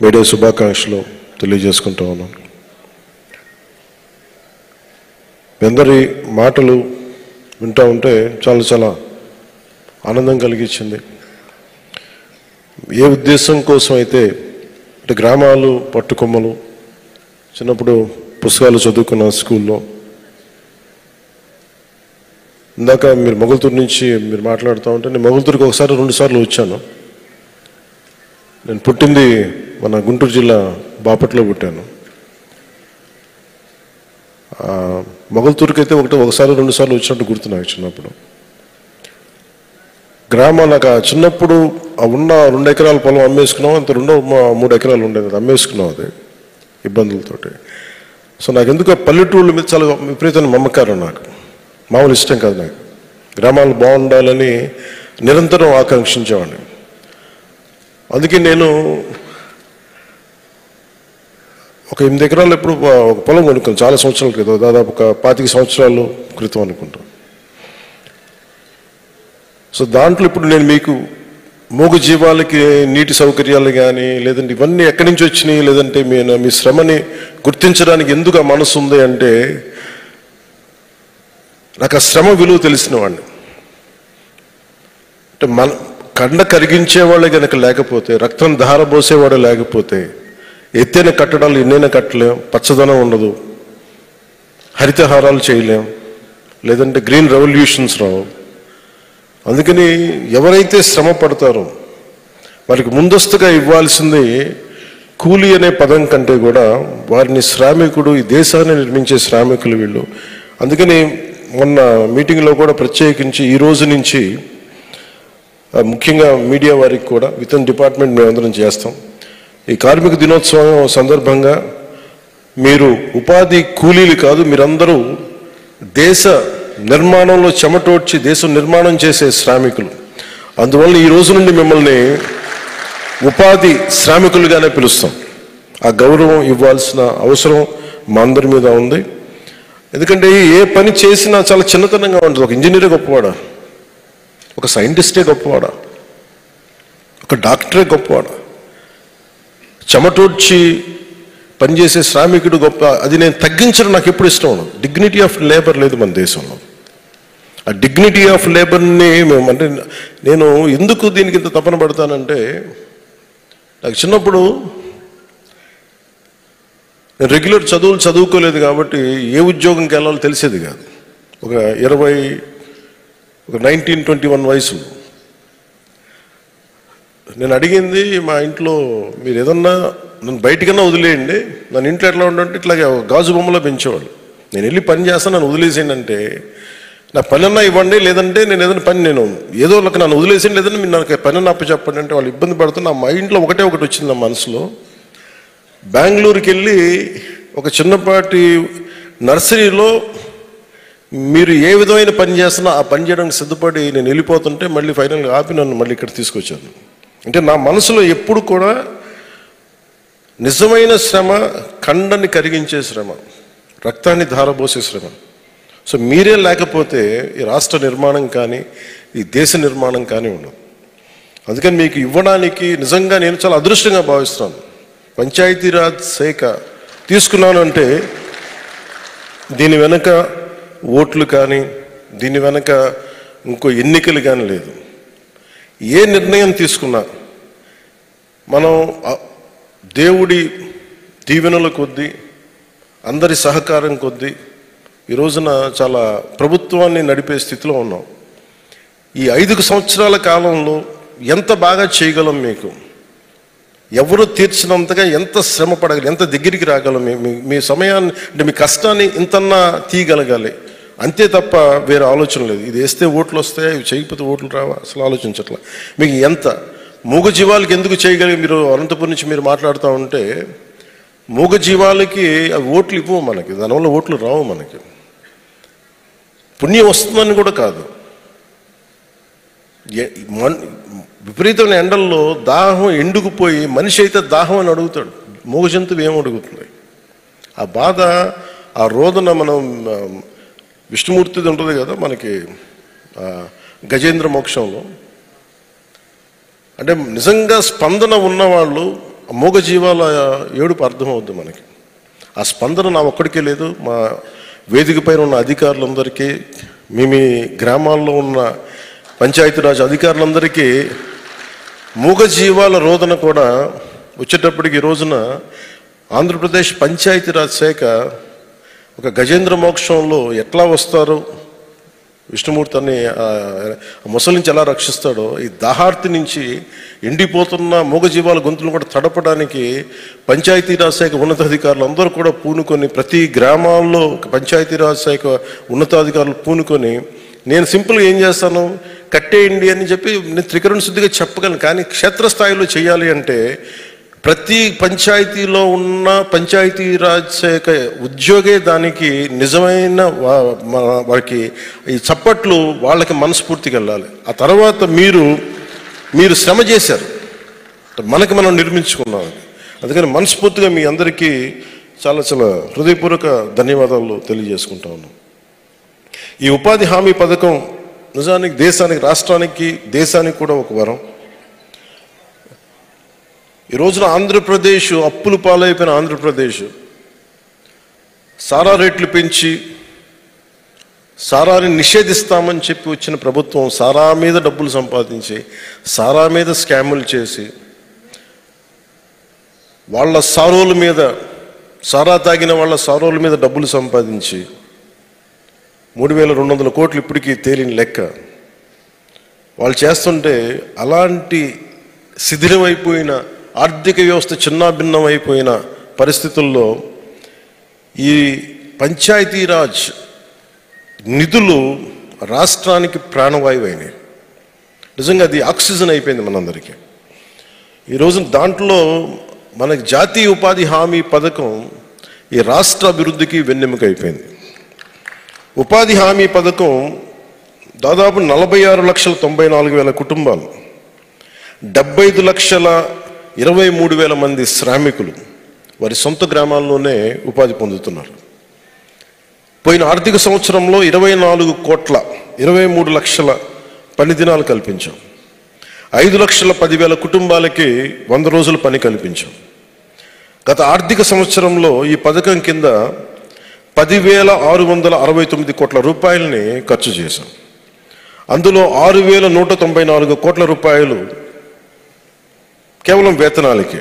మేడే శుభాకాంక్షలు తెలియజేసుకుంటూ ఉన్నాను. మీ అందరి మాటలు వింటూ ఉంటే చాలా చాలా ఆనందం కలిగించింది. ఏ ఉద్దేశం కోసం అయితే అంటే గ్రామాలు పట్టుకొమ్మలు, చిన్నప్పుడు పుస్తకాలు చదువుకున్న స్కూల్లో, ఇందాక మీరు మొగల్తూరు నుంచి మీరు మాట్లాడుతూ ఉంటే నేను మొగల్తూరుకి ఒకసారి 2 సార్లు వచ్చాను. నేను పుట్టింది మన గుంటూరు జిల్లా బాపట్లో పుట్టాను. మొగల్తూరుకి అయితే ఒకసారి 2 సార్లు వచ్చినట్టు గుర్తు నాకు చిన్నప్పుడు. నాకు చిన్నప్పుడు ఉన్న 2 ఎకరాల పొలం అమ్మేసుకున్నాం, అంత 3 ఎకరాలు ఉండేది, అమ్మేసుకున్నాం అది ఇబ్బందులతోటి. సో నాకు ఎందుకు పల్లెటూళ్ళ మీద చాలా విపరీతమైన మమకారం, నాకు మామూలు ఇష్టం కాదు. నాకు గ్రామాలు బాగుండాలని నిరంతరం ఆకాంక్షించేవాడిని. అందుకే నేను ఒక 8 ఎకరాలు ఎప్పుడు ఒక పొలం కొనుక్కాను చాలా సంవత్సరాల క్రితం, దాదాపు ఒక 25 సంవత్సరాల క్రితం అనుకుంటాను. సో దాంట్లో ఇప్పుడు నేను మీకు మూగ జీవాలకి నీటి సౌకర్యాలు కానీ, లేదంటే ఇవన్నీ ఎక్కడి నుంచి వచ్చినాయి, లేదంటే మీ శ్రమని గుర్తించడానికి ఎందుకు ఆ మనసు ఉంది అంటే, నాకు ఆ శ్రమ విలువ తెలిసిన వాడిని. అంటే కండ కరిగించేవాళ్ళే కనుక లేకపోతే, రక్తం ధారపోసేవాడు లేకపోతే, ఎత్తైన కట్టడాలు ఎన్నైనా కట్టలేం, పచ్చదనం ఉండదు, హరితహారాలు చేయలేం, లేదంటే గ్రీన్ రెవల్యూషన్స్ రావు. అందుకని ఎవరైతే శ్రమ పడతారో వారికి ముందస్తుగా ఇవ్వాల్సింది కూలీ అనే పదం కంటే కూడా వారిని శ్రామికుడు, ఈ దేశాన్ని నిర్మించే శ్రామికులు వీళ్ళు. అందుకని మొన్న మీటింగ్లో కూడా ప్రత్యేకించి ఈ రోజు నుంచి ముఖ్యంగా మీడియా వారికి కూడా విత్ ఇన్ డిపార్ట్మెంట్ మేమందరం చేస్తాం. ఈ కార్మిక దినోత్సవం సందర్భంగా మీరు ఉపాధి కూలీలు కాదు, మీరందరూ దేశ నిర్మాణంలో చెమటోడ్చి దేశం నిర్మాణం చేసే శ్రామికులు. అందువల్ల ఈ రోజు నుండి మిమ్మల్ని ఉపాధి శ్రామికులుగానే పిలుస్తాం. ఆ గౌరవం ఇవ్వాల్సిన అవసరం మా అందరి మీద ఉంది. ఎందుకంటే ఏ పని చేసినా చాలా చిన్నతనంగా ఉంటుంది. ఒక ఇంజనీరే గొప్పవాడా, ఒక సైంటిస్టే గొప్పవాడా, ఒక డాక్టరే గొప్పవాడా, చెమటోడ్చి పనిచేసే శ్రామికుడు గొప్ప, అది నేను తగ్గించడం నాకు ఎప్పుడు ఇష్టం ఉండదు. డిగ్నిటీ ఆఫ్ లేబర్ లేదు మన దేశంలో. ఆ డిగ్నిటీ ఆఫ్ లేబర్ని అంటే నేను ఎందుకు దీనికి ఇంత తపన పడతానంటే, నాకు చిన్నప్పుడు నేను రెగ్యులర్ చదువుకోలేదు కాబట్టి ఏ ఉద్యోగంకి వెళ్ళాలో తెలిసేది కాదు. ఒక 19-21 వయసులో నేను అడిగింది మా ఇంట్లో, మీరు ఏదన్నా నన్ను బయటికన్నా వదిలేయండి, నన్ను ఇంట్లో ఎట్లా ఉండంటే ఇట్లాగే గాజు బొమ్మలో పెంచేవాళ్ళు. నేను వెళ్ళి పని చేస్తాను, నన్ను వదిలేసేయండి అంటే, నా పని అన్నా ఇవ్వండి, లేదంటే నేను ఏదైనా పని నేను ఏదో ఒక నన్ను వదిలేసేయండి, లేదంటే మీరు నాకు పని అన్న అప్పు చెప్పండి అంటే వాళ్ళు ఇబ్బంది పడుతూ నా మైండ్లో ఒకటి వచ్చింది నా మనసులో. బెంగళూరుకి వెళ్ళి ఒక చిన్నపాటి నర్సరీలో మీరు ఏ విధమైన పని చేస్తున్నా ఆ పని చేయడానికి సిద్ధపడి నేను వెళ్ళిపోతుంటే మళ్ళీ ఫైనల్గా ఆపి నన్ను మళ్ళీ ఇక్కడ తీసుకొచ్చాను. అంటే నా మనసులో ఎప్పుడు కూడా నిజమైన శ్రమ, కండని కరిగించే శ్రమ, రక్తాన్ని ధారపోసే శ్రమ. సో మీరే లేకపోతే ఈ రాష్ట్ర నిర్మాణం కానీ ఈ దేశ నిర్మాణం కానీ ఉండదు. అందుకని మీకు ఇవ్వడానికి నిజంగా నేను చాలా అదృష్టంగా భావిస్తున్నాను. పంచాయతీరాజ్ శాఖ తీసుకున్నాను అంటే దీని వెనక ఓట్లు కానీ, దీని వెనక ఇంకో ఎన్నికలు కానీ లేదు. ఏ నిర్ణయం తీసుకున్నా మనం దేవుడి దీవెనల కొద్దీ, అందరి సహకారం కొద్దీ ఈ రోజున చాలా ప్రభుత్వాన్ని నడిపే స్థితిలో ఉన్నాం. ఈ 5 సంవత్సరాల కాలంలో ఎంత బాగా చేయగలం, మీకు ఎవరు తీర్చినంతగా ఎంత శ్రమ పడగలి, ఎంత దగ్గరికి రాగలం, మీ సమయాన్ని అంటే మీ కష్టాన్ని ఇంతన్నా తీయగలగాలి. అంతే తప్ప వేరే ఆలోచన లేదు. ఇది వేస్తే ఓట్లు వస్తాయి, ఇవి చేయకపోతే ఓట్లు రావా, అసలు ఆలోచించట్లా. మీకు ఎంత మూగజీవాలకి ఎందుకు చేయగలిగి, మీరు అనంతపురం నుంచి మీరు మాట్లాడుతూ ఉంటే మూగజీవాలకి అవి ఓట్లు ఇవ్వవు మనకి, దానివల్ల ఓట్లు రావు మనకి. పుణ్యం వస్తుందని కూడా కాదు, విపరీతమైన ఎండల్లో దాహం ఎండుకుపోయి మనిషి అయితే దాహం అని అడుగుతాడు, మూగ జంతువు ఏం అడుగుతుంది? ఆ బాధ, ఆ రోదన మనం విష్ణుమూర్తిది ఉంటుంది కదా మనకి గజేంద్ర మోక్షంలో. అంటే నిజంగా స్పందన ఉన్నవాళ్ళు మూగజీవాల ఏడుపు అర్థమవుద్ది మనకి. ఆ స్పందన నా ఒక్కడికే లేదు, మా వేదిక పైన ఉన్న అధికారులందరికీ, మీ గ్రామాల్లో ఉన్న పంచాయతీరాజ్ అధికారులందరికీ మూగజీవాల రోదన కూడా వచ్చేటప్పటికి ఈ రోజున ఆంధ్రప్రదేశ్ పంచాయతీరాజ్ శాఖ ఒక గజేంద్ర మోక్షంలో ఎట్లా వస్తారో విష్ణుమూర్తిని ముసలి నుంచి ఎలా రక్షిస్తాడో, ఈ దాహార్తి నుంచి ఎండిపోతున్న మూగజీవాల గొంతులు కూడా తడపడానికి పంచాయతీరాజ్ శాఖ ఉన్నతాధికారులు అందరూ కూడా పూనుకొని, ప్రతి గ్రామాల్లో పంచాయతీరాజ్ శాఖ ఉన్నతాధికారులు పూనుకొని, నేను సింపుల్గా ఏం చేస్తాను, కట్టేయండి అని చెప్పి నేను త్రికరణ శుద్ధిగా చెప్పగలను. కానీ క్షేత్రస్థాయిలో చేయాలి అంటే ప్రతి పంచాయతీలో ఉన్న పంచాయతీరాజ్ శాఖ ఉద్యోగే దానికి నిజమైన వారికి ఈ చప్పట్లు వాళ్ళకి మనస్ఫూర్తికి వెళ్ళాలి. ఆ తర్వాత మీరు శ్రమ చేశారు, మనకి మనం నిర్మించుకున్నాం. అందుకని మనస్ఫూర్తిగా మీ అందరికీ చాలా చాలా హృదయపూర్వక ధన్యవాదాలు తెలియజేసుకుంటా ఉన్నాం. ఈ ఉపాధి హామీ పథకం నిజానికి దేశానికి, రాష్ట్రానికి, దేశానికి కూడా ఒక వరం. ఈ రోజున ఆంధ్రప్రదేశ్ అప్పులు పాలైపోయిన ఆంధ్రప్రదేశ్ సారా రేట్లు పెంచి సారాని నిషేధిస్తామని చెప్పి వచ్చిన ప్రభుత్వం సారా మీద డబ్బులు సంపాదించి, సారా మీద స్కాములు చేసి, వాళ్ళ సారోల మీద, సారా తాగిన వాళ్ళ సారోల మీద డబ్బులు సంపాదించి 3200 కోట్లు ఇప్పటికీ తేలిన లెక్క. వాళ్ళు చేస్తుంటే అలాంటి శిథిలమైపోయిన ఆర్థిక వ్యవస్థ చిన్నాభిన్నం అయిపోయిన పరిస్థితుల్లో ఈ పంచాయతీరాజ్ నిధులు రాష్ట్రానికి ప్రాణవాయువు అయినాయి. నిజంగా అది ఆక్సిజన్ అయిపోయింది మనందరికీ. ఈరోజు దాంట్లో మనకి జాతీయ ఉపాధి హామీ పథకం ఈ రాష్ట్ర అభివృద్ధికి వెన్నెముక అయిపోయింది. ఉపాధి హామీ పథకం దాదాపు 46,94,000 కుటుంబాలు, 75,23,000 మంది శ్రామికులు వారి సొంత గ్రామాల్లోనే ఉపాధి పొందుతున్నారు. పోయిన ఆర్థిక సంవత్సరంలో 23 లక్షల పని దినాలు కల్పించాం. 5,10,000 కుటుంబాలకి 100 రోజుల పని కల్పించాం. గత ఆర్థిక సంవత్సరంలో ఈ పథకం కింద 10,669 కోట్ల రూపాయలని ఖర్చు చేశాం. అందులో 6,194 కోట్ల రూపాయలు కేవలం వేతనాలకి.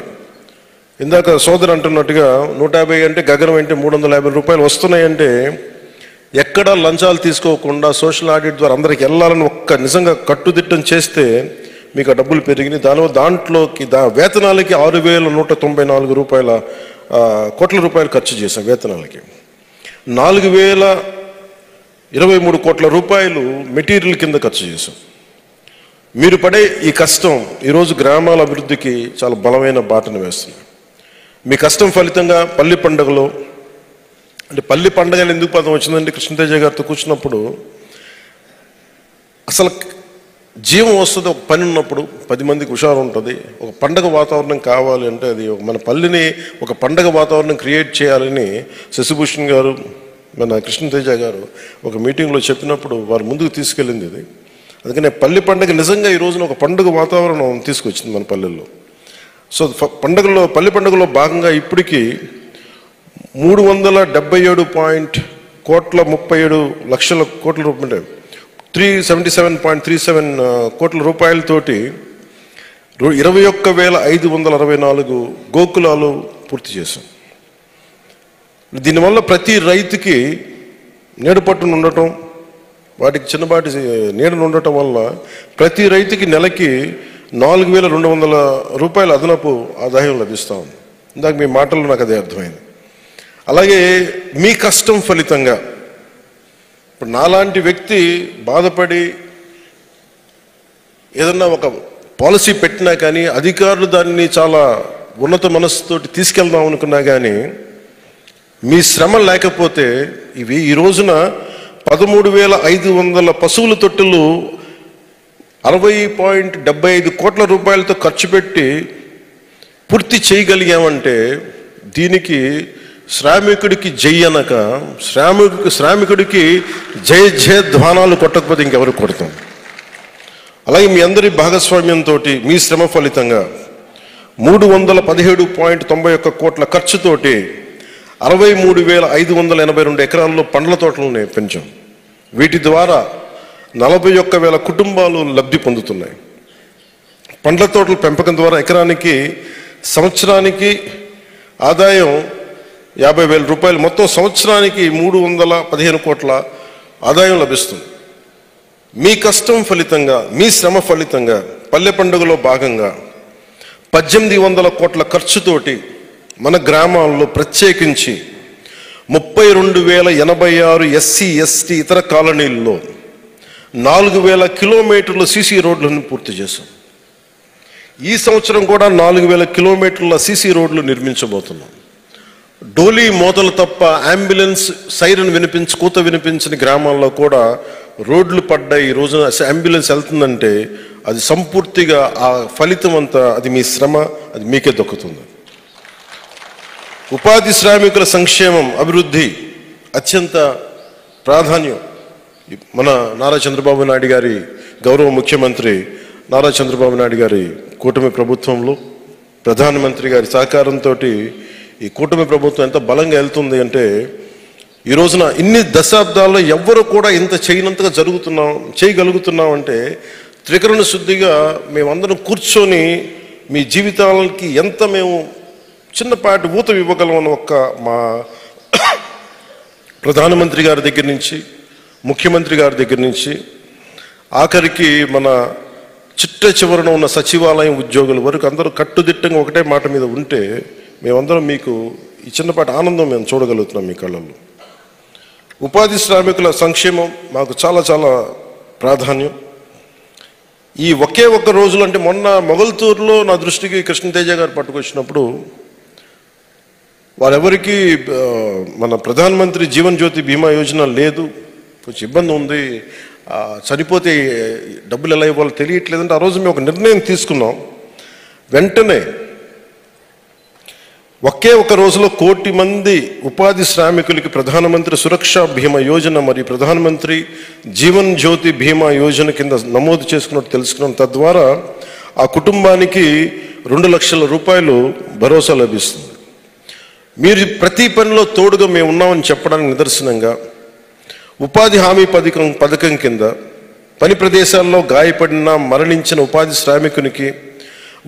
ఇందాక సోదరు అంటున్నట్టుగా 150 అంటే గగనం అంటే 350 రూపాయలు వస్తున్నాయంటే ఎక్కడ లంచాలు తీసుకోకుండా సోషల్ ఆడిట్ ద్వారా అందరికి వెళ్ళాలని ఒక్క నిజంగా కట్టుదిట్టం చేస్తే మీకు ఆ డబ్బులు పెరిగినాయి. దాంట్లోకి వేతనాలకి 6,194 కోట్ల రూపాయలు ఖర్చు చేశాం. వేతనాలకి 4,023 కోట్ల రూపాయలు మెటీరియల్ కింద ఖర్చు చేశాం. మీరు పడే ఈ కష్టం ఈరోజు గ్రామాల అభివృద్ధికి చాలా బలమైన బాటను వేస్తుంది. మీ కష్టం ఫలితంగా పల్లి పండుగలో, అంటే పల్లి పండుగలు ఎందుకు పదం వచ్చిందంటే కృష్ణతేజ గారితో కూర్చున్నప్పుడు అసలు జీవం వస్తుంది. ఒక పని ఉన్నప్పుడు 10 మందికి హుషారు ఉంటుంది. ఒక పండగ వాతావరణం కావాలి అంటే అది మన పల్లిని ఒక పండగ వాతావరణం క్రియేట్ చేయాలని శశిభూషణ్ గారు, మన కృష్ణతేజ గారు ఒక మీటింగ్లో చెప్పినప్పుడు వారు ముందుకు తీసుకెళ్ళింది ఇది. అందుకనే పల్లి పండుగ నిజంగా ఈ రోజున ఒక పండుగ వాతావరణం తీసుకొచ్చింది మన పల్లెల్లో. సో పల్లి పండుగలో భాగంగా ఇప్పటికీ 377 కోట్ల రూపాయలు 377.37 కోట్ల రూపాయలతోటి 21,564 గోకులాలు పూర్తి చేశాం. దీనివల్ల ప్రతి రైతుకి నీడపట్టున ఉండటం, వాటికి చిన్నపాటి నీడలు ఉండటం వల్ల ప్రతి రైతుకి నెలకి 4,200 రూపాయల అదనపు ఆదాయం లభిస్తూ ఉంది. ఇందాక మీ మాటల్లో నాకు అదే అర్థమైంది. అలాగే మీ కష్టం ఫలితంగా ఇప్పుడు నాలాంటి వ్యక్తి బాధపడి ఏదన్నా ఒక పాలసీ పెట్టినా కానీ అధికారులు దాన్ని చాలా ఉన్నత మనస్సుతోటి తీసుకెళ్దాం అనుకున్నా కానీ మీ శ్రమ లేకపోతే ఇవి ఈ రోజున 13,500 పశువుల తొట్టెలు 60.75 కోట్ల రూపాయలతో ఖర్చు పెట్టి పూర్తి చేయగలిగామంటే దీనికి శ్రామికుడికి జై అనక శ్రామికుడికి జయ జయధ్వానాలు కొట్టకపోతే ఇంకెవరు కొడతాం. అలాగే మీ అందరి భాగస్వామ్యంతో మీ శ్రమ ఫలితంగా 317.91 కోట్ల ఖర్చుతోటి 63,582 ఎకరాల్లో పండ్ల తోటలను పెంచాం. వీటి ద్వారా 41,000 కుటుంబాలు లబ్ధి పొందుతున్నాయి. పండ్ల తోటల పెంపకం ద్వారా ఎకరానికి సంవత్సరానికి ఆదాయం 50,000 రూపాయలు, మొత్తం సంవత్సరానికి 315 కోట్ల ఆదాయం లభిస్తుంది. మీ కష్టం ఫలితంగా మీ శ్రమ ఫలితంగా పల్లె పండుగలో భాగంగా 1,800 కోట్ల ఖర్చుతోటి మన గ్రామాల్లో ప్రత్యేకించి 32,086 ఎస్సీ ఎస్టీ ఇతర కాలనీల్లో 4,000 కిలోమీటర్ల సీసీ రోడ్లను పూర్తి చేశాం. ఈ సంవత్సరం కూడా 4,000 కిలోమీటర్ల సీసీ రోడ్లు నిర్మించబోతున్నాం. డోలీ మోతలు తప్ప అంబులెన్స్ సైరన్ కూత వినిపించిన గ్రామాల్లో కూడా రోడ్లు పడ్డాయి. ఈ రోజున అంబులెన్స్ వెళ్తుందంటే అది సంపూర్తిగా ఆ ఫలితం అంతా అది మీ శ్రమ, అది మీకే దక్కుతుంది. ఉపాధి శ్రామికుల సంక్షేమం అభివృద్ధి అత్యంత ప్రాధాన్యం. మన నారా చంద్రబాబు నాయుడు గారి గౌరవ ముఖ్యమంత్రి నారా చంద్రబాబు నాయుడు గారి కూటమి ప్రభుత్వంలో ప్రధానమంత్రి గారి సహకారంతో ఈ కూటమి ప్రభుత్వం ఎంత బలంగా వెళ్తుంది అంటే ఈ రోజున ఇన్ని దశాబ్దాల్లో ఎవ్వరు కూడా ఇంత చేయనంతగా చేయగలుగుతున్నాం అంటే త్రికరణ శుద్ధిగా మేమందరం కూర్చొని మీ జీవితాలకి ఎంత మేము చిన్నపాటి ఊత ఇవ్వగలం అని ఒక్క మా ప్రధానమంత్రి గారి దగ్గర నుంచి ముఖ్యమంత్రి గారి దగ్గర నుంచి ఆఖరికి మన చిట్ట చివరన ఉన్న సచివాలయం ఉద్యోగుల వరకు అందరూ కట్టుదిట్టంగా ఒకటే మాట మీద ఉంటే మేమందరం మీకు ఈ చిన్నపాటి ఆనందం మేము చూడగలుగుతున్నాం మీ కళ్ళల్లో. ఉపాధి శ్రామికుల సంక్షేమం మాకు చాలా చాలా ప్రాధాన్యం. ఈ ఒకే ఒక్క రోజులు అంటే మొన్న మొగల్తూరులో నా దృష్టికి కృష్ణతేజ గారు పట్టుకొచ్చినప్పుడు వారెవరికి మన ప్రధానమంత్రి జీవన్ జ్యోతి బీమా యోజన లేదు, కొంచెం ఇబ్బంది ఉంది, చనిపోతే డబ్బులు ఎలా ఇవ్వాలో తెలియట్లేదంటే ఆ రోజు మేము ఒక నిర్ణయం తీసుకున్నాం. వెంటనే ఒకే ఒక రోజులో 1 కోటి మంది ఉపాధి శ్రామికులకి ప్రధానమంత్రి సురక్షా బీమా యోజన మరియు ప్రధానమంత్రి జీవన్ జ్యోతి బీమా యోజన కింద నమోదు చేసుకున్నట్టు తెలుసుకున్నాం. తద్వారా ఆ కుటుంబానికి 2 లక్షల రూపాయలు భరోసా లభిస్తుంది. మీరు ప్రతి పనిలో తోడుగా మేము ఉన్నామని చెప్పడానికి నిదర్శనంగా ఉపాధి హామీ పథకం కింద పని ప్రదేశాల్లో గాయపడిన మరణించిన ఉపాధి శ్రామికునికి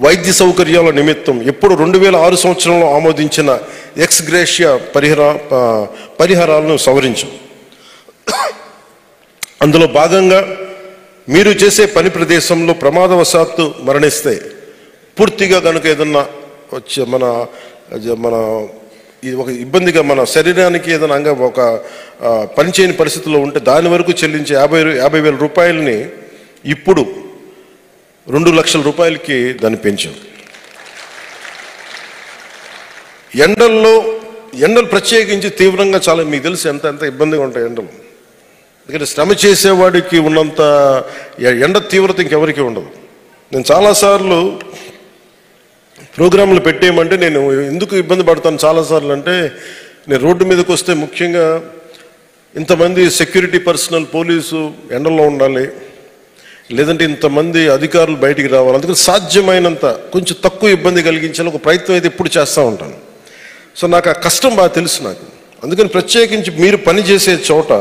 వైద్య సౌకర్యాల నిమిత్తం ఎప్పుడు 2006 సంవత్సరంలో ఆమోదించిన ఎక్స్ గ్రేషియా పరిహారాలను సవరించాం. అందులో భాగంగా మీరు చేసే పని ప్రదేశంలో ప్రమాదవశాత్తు మరణిస్తే పూర్తిగా కనుక ఏదన్నా వచ్చే మన ఇది ఒక ఇబ్బందిగా మన శరీరానికి ఏదైనా ఒక పనిచేయని పరిస్థితిలో ఉంటే దాని వరకు చెల్లించే 50,000 రూపాయలని ఇప్పుడు 2 లక్షల రూపాయలకి దాన్ని పెంచాం. ఎండలు ప్రత్యేకించి తీవ్రంగా చాలా మీకు తెలిసి ఎంత ఇబ్బందిగా ఉంటాయి ఎండలు. ఎందుకంటే శ్రమ చేసేవాడికి ఉన్నంత ఎండ తీవ్రత ఇంకెవరికి ఉండదు. నేను చాలాసార్లు ప్రోగ్రాంలు పెట్టేయమంటే నేను ఎందుకు ఇబ్బంది పడతాను చాలాసార్లు అంటే నేను రోడ్డు మీదకి వస్తే ముఖ్యంగా ఇంతమంది సెక్యూరిటీ పర్సనల్ పోలీసు ఎండల్లో ఉండాలి, లేదంటే ఇంతమంది అధికారులు బయటికి రావాలి. అందుకని సాధ్యమైనంత కొంచెం తక్కువ ఇబ్బంది కలిగించాలని ఒక ప్రయత్నం అయితే ఎప్పుడు చేస్తూ ఉంటాను. సో నాకు ఆ కష్టం బాగా తెలుసు నాకు. అందుకని ప్రత్యేకించి మీరు పనిచేసే చోట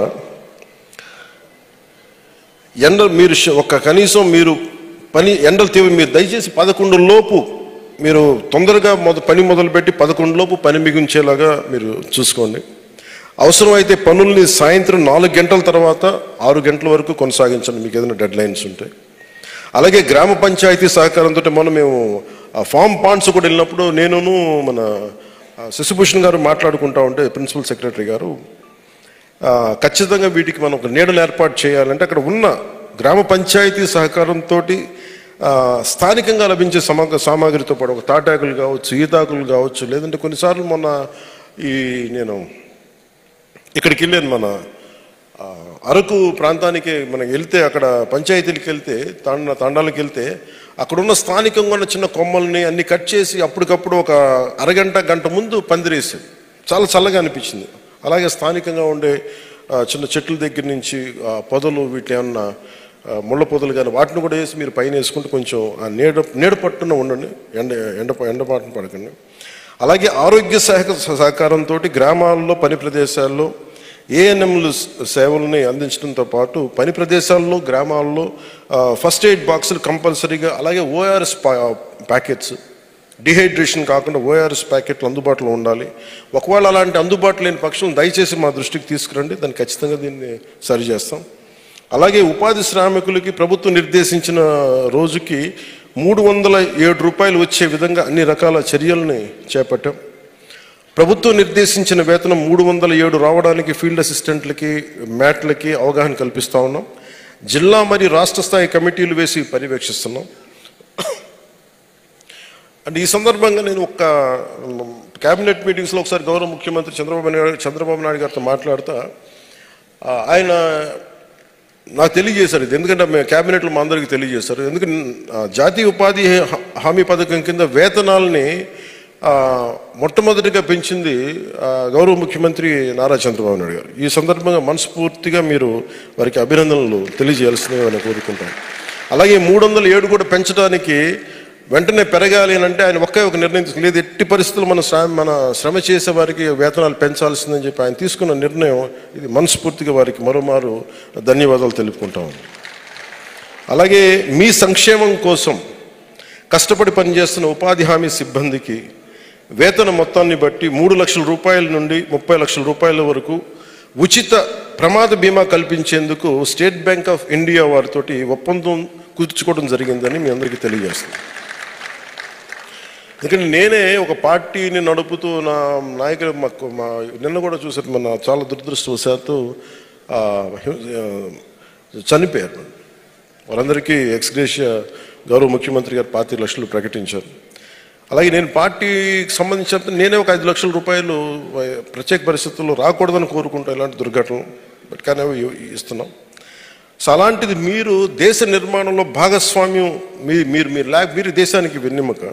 మీరు కనీసం మీరు ఎండలు తీవ్ర మీరు దయచేసి 11 లోపు మీరు తొందరగా పని మొదలుపెట్టి 11 లోపు పని మిగించేలాగా మీరు చూసుకోండి. అవసరమైతే పనుల్ని సాయంత్రం 4 గంటల తర్వాత 6 గంటల వరకు కొనసాగించండి, మీకు ఏదైనా డెడ్ లైన్స్ ఉంటాయి. అలాగే గ్రామ పంచాయతీ సహకారంతో మేము ఫామ్ పాండ్స్ కూడా వెళ్ళినప్పుడు నేను మన శశిభూషణ్ గారు మాట్లాడుకుంటా ఉంటే ప్రిన్సిపల్ సెక్రటరీ గారు ఖచ్చితంగా వీటికి మనం ఒక నీడలు ఏర్పాటు చేయాలంటే అక్కడ ఉన్న గ్రామ పంచాయతీ సహకారంతో స్థానికంగా లభించే సామాగ్రితో పాటు ఒక తాటాకులు కావచ్చు, ఈతాకులు కావచ్చు, లేదంటే కొన్నిసార్లు మొన్న నేను ఇక్కడికి వెళ్ళాను, మన అరకు ప్రాంతానికి మనం వెళ్తే అక్కడ పంచాయతీలకు వెళ్తే తాండాలకు వెళ్తే అక్కడున్న స్థానికంగా ఉన్న చిన్న కొమ్మల్ని అన్ని కట్ చేసి అప్పటికప్పుడు ఒక గంట ముందు పందిరేసారు. చాలా చల్లగా అనిపించింది. అలాగే స్థానికంగా ఉండే చిన్న చెట్ల దగ్గర నుంచి పొదలు, వీటి ఏమన్నా ముళ్ళ పొదలు కానీ వాటిని కూడా వేసి మీరు పైన వేసుకుంటే కొంచెం ఆ నీడ పట్టున ఉండండి, ఎండపాటున పడకండి. అలాగే ఆరోగ్య సహకారంతో గ్రామాల్లో పని ప్రదేశాల్లో ఏఎన్ఎంలు సేవల్ని అందించడంతో పాటు పని ప్రదేశాల్లో గ్రామాల్లో ఫస్ట్ ఎయిడ్ బాక్సులు కంపల్సరీగా, అలాగే ఓఆర్ఎస్ ప్యాకెట్స్, డిహైడ్రేషన్ కాకుండా ఓఆర్ఎస్ ప్యాకెట్లు అందుబాటులో ఉండాలి. ఒకవేళ అలాంటి అందుబాటులో లేని పక్షం దయచేసి మా దృష్టికి తీసుకురండి, దాన్ని ఖచ్చితంగా దీన్ని సరిచేస్తాం. అలాగే ఉపాధి శ్రామికులకి ప్రభుత్వం నిర్దేశించిన రోజుకి 307 రూపాయలు వచ్చే విధంగా అన్ని రకాల చర్యల్ని చేపట్టాం. ప్రభుత్వం నిర్దేశించిన వేతనం 307 రావడానికి ఫీల్డ్ అసిస్టెంట్లకి, మ్యాట్లకి అవగాహన కల్పిస్తూ ఉన్నాం. జిల్లా మరియు రాష్ట్ర స్థాయి కమిటీలు వేసి పర్యవేక్షిస్తున్నాం. అంటే ఈ సందర్భంగా నేను ఒక క్యాబినెట్ మీటింగ్స్లో ఒకసారి గౌరవ ముఖ్యమంత్రి చంద్రబాబు నాయుడు గారితో మాట్లాడుతూ ఆయన నాకు తెలియజేశారు ఇది, ఎందుకంటే మేము క్యాబినెట్లో మా అందరికీ తెలియజేశారు. ఎందుకంటే జాతీయ ఉపాధి హామీ పథకం కింద వేతనాలని మొట్టమొదటిగా పెంచింది గౌరవ ముఖ్యమంత్రి నారా చంద్రబాబు నాయుడు గారు. ఈ సందర్భంగా మనస్ఫూర్తిగా మీరు వారికి అభినందనలు తెలియజేయాల్సిందిగా నేను కోరుకుంటాను. అలాగే 307 కూడా పెంచడానికి వెంటనే పెరగాలి అని అంటే ఆయన ఒకే ఒక నిర్ణయం తీసుకుని, లేదు ఎట్టి పరిస్థితులు మన శ్రమ చేసే వారికి వేతనాలు పెంచాల్సిందని చెప్పి ఆయన తీసుకున్న నిర్ణయం, ఇది మనస్ఫూర్తిగా వారికి మరోమారు ధన్యవాదాలు తెలుపుకుంటాం. అలాగే మీ సంక్షేమం కోసం కష్టపడి పనిచేస్తున్న ఉపాధి హామీ సిబ్బందికి వేతన మొత్తాన్ని బట్టి 3 లక్షల రూపాయల నుండి 30 లక్షల రూపాయల వరకు ఉచిత ప్రమాద బీమా కల్పించేందుకు స్టేట్ బ్యాంక్ ఆఫ్ ఇండియా వారితోటి ఒప్పందం కుదుర్చుకోవడం జరిగిందని మీ అందరికీ తెలియజేస్తున్నాను. ఎందుకంటే నేనే ఒక పార్టీని నడుపుతూ నా నాయకులు మా నిన్న కూడా చూసారు, మన చాలా దురదృష్టవశాత్తు చనిపోయారు. వాళ్ళందరికీ ఎక్స్గ్రేషియా గౌరవ ముఖ్యమంత్రి గారు 25 లక్షలు ప్రకటించారు. అలాగే నేను పార్టీకి సంబంధించిన నేనే ఒక 5 లక్షల రూపాయలు ప్రత్యేక పరిస్థితుల్లో రాకూడదని కోరుకుంటాం ఇలాంటి దుర్ఘటనలు, బట్ కానీ అవి ఇస్తున్నాం. సో అలాంటిది మీరు దేశ నిర్మాణంలో భాగస్వామ్యం, మీరు దేశానికి వెన్నెముక.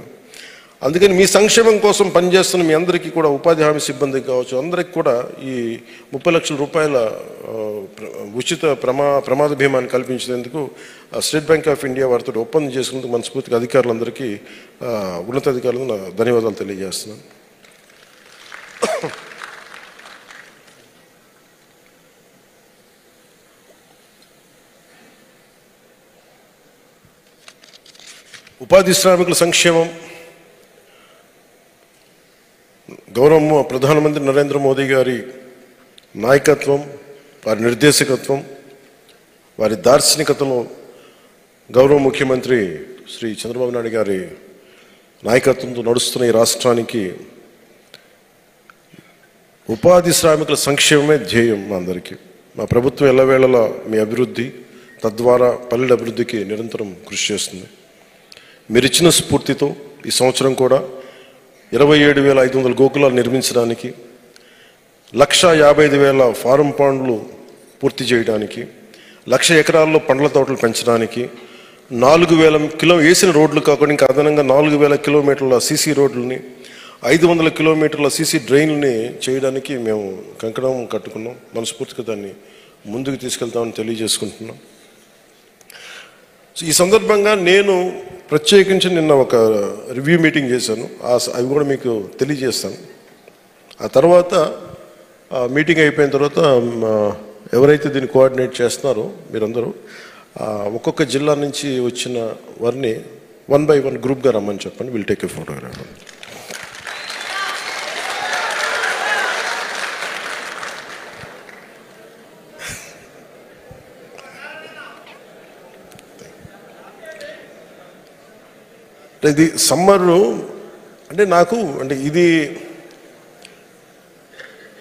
అందుకని మీ సంక్షేమం కోసం పనిచేస్తున్న మీ అందరికీ కూడా ఉపాధి హామీ సిబ్బందికి కావచ్చు, అందరికి కూడా ఈ 30 లక్షల రూపాయల ఉచిత ప్రమాద బీమాని కల్పించేందుకు స్టేట్ బ్యాంక్ ఆఫ్ ఇండియా వారితో ఒప్పందం చేసుకునేందుకు మనస్ఫూర్తిగా అధికారులందరికీ, ఉన్నతాధికారులకు నా ధన్యవాదాలు తెలియజేస్తున్నాను. ఉపాధి శ్రామికుల సంక్షేమం గౌరవ ప్రధానమంత్రి నరేంద్ర మోదీ గారి నాయకత్వం, వారి నిర్దేశకత్వం, వారి దార్శనికతలో గౌరవ ముఖ్యమంత్రి శ్రీ చంద్రబాబు నాయుడు గారి నాయకత్వంతో నడుస్తున్న ఈ రాష్ట్రానికి ఉపాధి శ్రామికుల సంక్షేమమే ధ్యేయం. మా అందరికీ మా ప్రభుత్వం ఎల్లవేళలా మీ అభివృద్ధి, తద్వారా పల్లెల అభివృద్ధికి నిరంతరం కృషి చేస్తుంది. మీరు ఇచ్చిన స్ఫూర్తితో ఈ సంవత్సరం కూడా 27,500 గోకులాలు నిర్మించడానికి, 1,55,000 ఫారం పాండ్లు పూర్తి చేయడానికి, 1,00,000 ఎకరాల్లో పండ్ల తోటలు పెంచడానికి, 4,000 వేసిన రోడ్లు కాకుండా ఇంకా అదనంగా 4,000 కిలోమీటర్ల సీసీ రోడ్లని, 500 కిలోమీటర్ల సీసీ డ్రైన్లని చేయడానికి మేము కంకణం కట్టుకున్నాం. మనస్ఫూర్తిగా దాన్ని ముందుకు తీసుకెళ్తామని తెలియజేసుకుంటున్నాం. ఈ సందర్భంగా నేను ప్రత్యేకించి నిన్న ఒక రివ్యూ మీటింగ్ చేశాను, అవి కూడా మీకు తెలియజేస్తాను. ఆ తర్వాత మీటింగ్ అయిపోయిన తర్వాత ఎవరైతే దీన్ని కోఆర్డినేట్ చేస్తున్నారో మీరందరూ ఒక్కొక్క జిల్లా నుంచి వచ్చిన వారిని 1 by 1 గ్రూప్గా రమ్మని చెప్పండి. Will take a photograph. ఇది సమ్మరు అంటే నాకు అంటే ఇది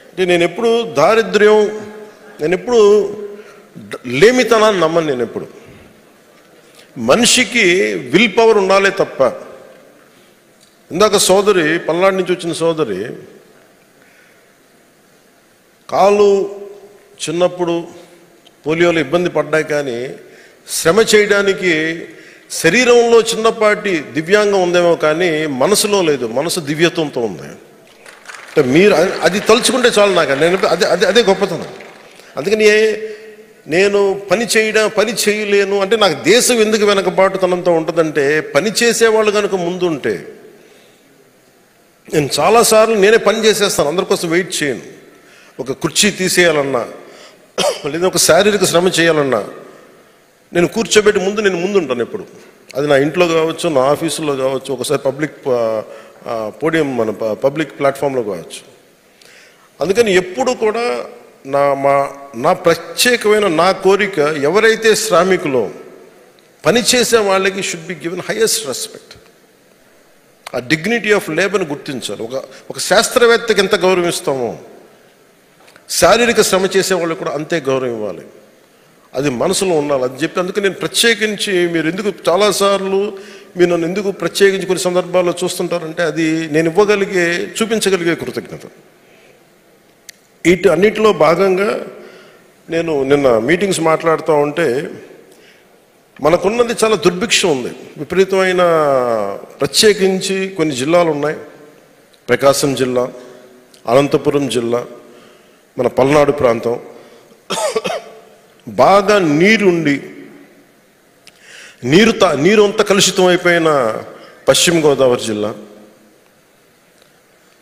అంటే నేను ఎప్పుడు దారిద్ర్యం, నేను ఎప్పుడు లేమితనాన్ని నమ్మను. నేను ఎప్పుడు మనిషికి విల్ పవర్ ఉండాలే తప్ప. ఇందాక సోదరి పల్నాడు నుంచి వచ్చిన సోదరి కాలు చిన్నప్పుడు పోలియోలో ఇబ్బంది పడ్డాయి, కానీ శ్రమ చేయడానికి శరీరంలో చిన్నపాటి దివ్యాంగం ఉందేమో కానీ మనసులో లేదు, మనసు దివ్యత్వంతో ఉంది. అంటే మీరు అది తలుచుకుంటే చాలు నాకు. నేను అదే గొప్పతనం. అందుకని నేను పని చేయలేను అంటే నాకు దేశం ఎందుకు వెనకబాటుతనంతో ఉంటుందంటే, పని చేసేవాళ్ళు కనుక ముందుంటే నేను చాలాసార్లు నేనే పని చేసేస్తాను, అందరి కోసం వెయిట్ చేయను. ఒక కుర్చీ తీసేయాలన్నా లేదా ఒక శారీరక శ్రమ చేయాలన్నా నేను కూర్చోబెట్టి నేను ముందుంటాను ఎప్పుడు. అది నా ఇంట్లో కావచ్చు, నా ఆఫీసులో కావచ్చు, ఒకసారి పబ్లిక్ పోడియం మన పబ్లిక్ ప్లాట్ఫామ్లో కావచ్చు. అందుకని ఎప్పుడు కూడా నా ప్రత్యేకమైన నా కోరిక, ఎవరైతే శ్రామికులో పనిచేసే వాళ్ళకి should be given highest respect. ఆ డిగ్నిటీ ఆఫ్ లేబర్ని గుర్తించాలి. ఒక శాస్త్రవేత్తకి ఎంత గౌరవం ఇస్తామో శారీరక శ్రమ చేసే వాళ్ళకి కూడా అంతే గౌరవం ఇవ్వాలి. అది మనసులో ఉండాలి. అది చెప్పి అందుకే నేను ప్రత్యేకించి మీరు ఎందుకు చాలాసార్లు మీరు నన్ను ఎందుకు ప్రత్యేకించి కొన్ని సందర్భాల్లో చూస్తుంటారంటే, అది నేను చూపించగలిగే కృతజ్ఞత. అన్నిటిలో భాగంగా నేను నిన్న మీటింగ్స్ మాట్లాడుతూ ఉంటే, మనకున్నది చాలా దుర్భిక్షం ఉంది, విపరీతమైన. ప్రత్యేకించి కొన్ని జిల్లాలు ఉన్నాయి, ప్రకాశం జిల్లా, అనంతపురం జిల్లా, మన పల్నాడు ప్రాంతం, బాగా నీరుండి నీరు అంతా కలుషితం అయిపోయిన పశ్చిమ గోదావరి జిల్లా,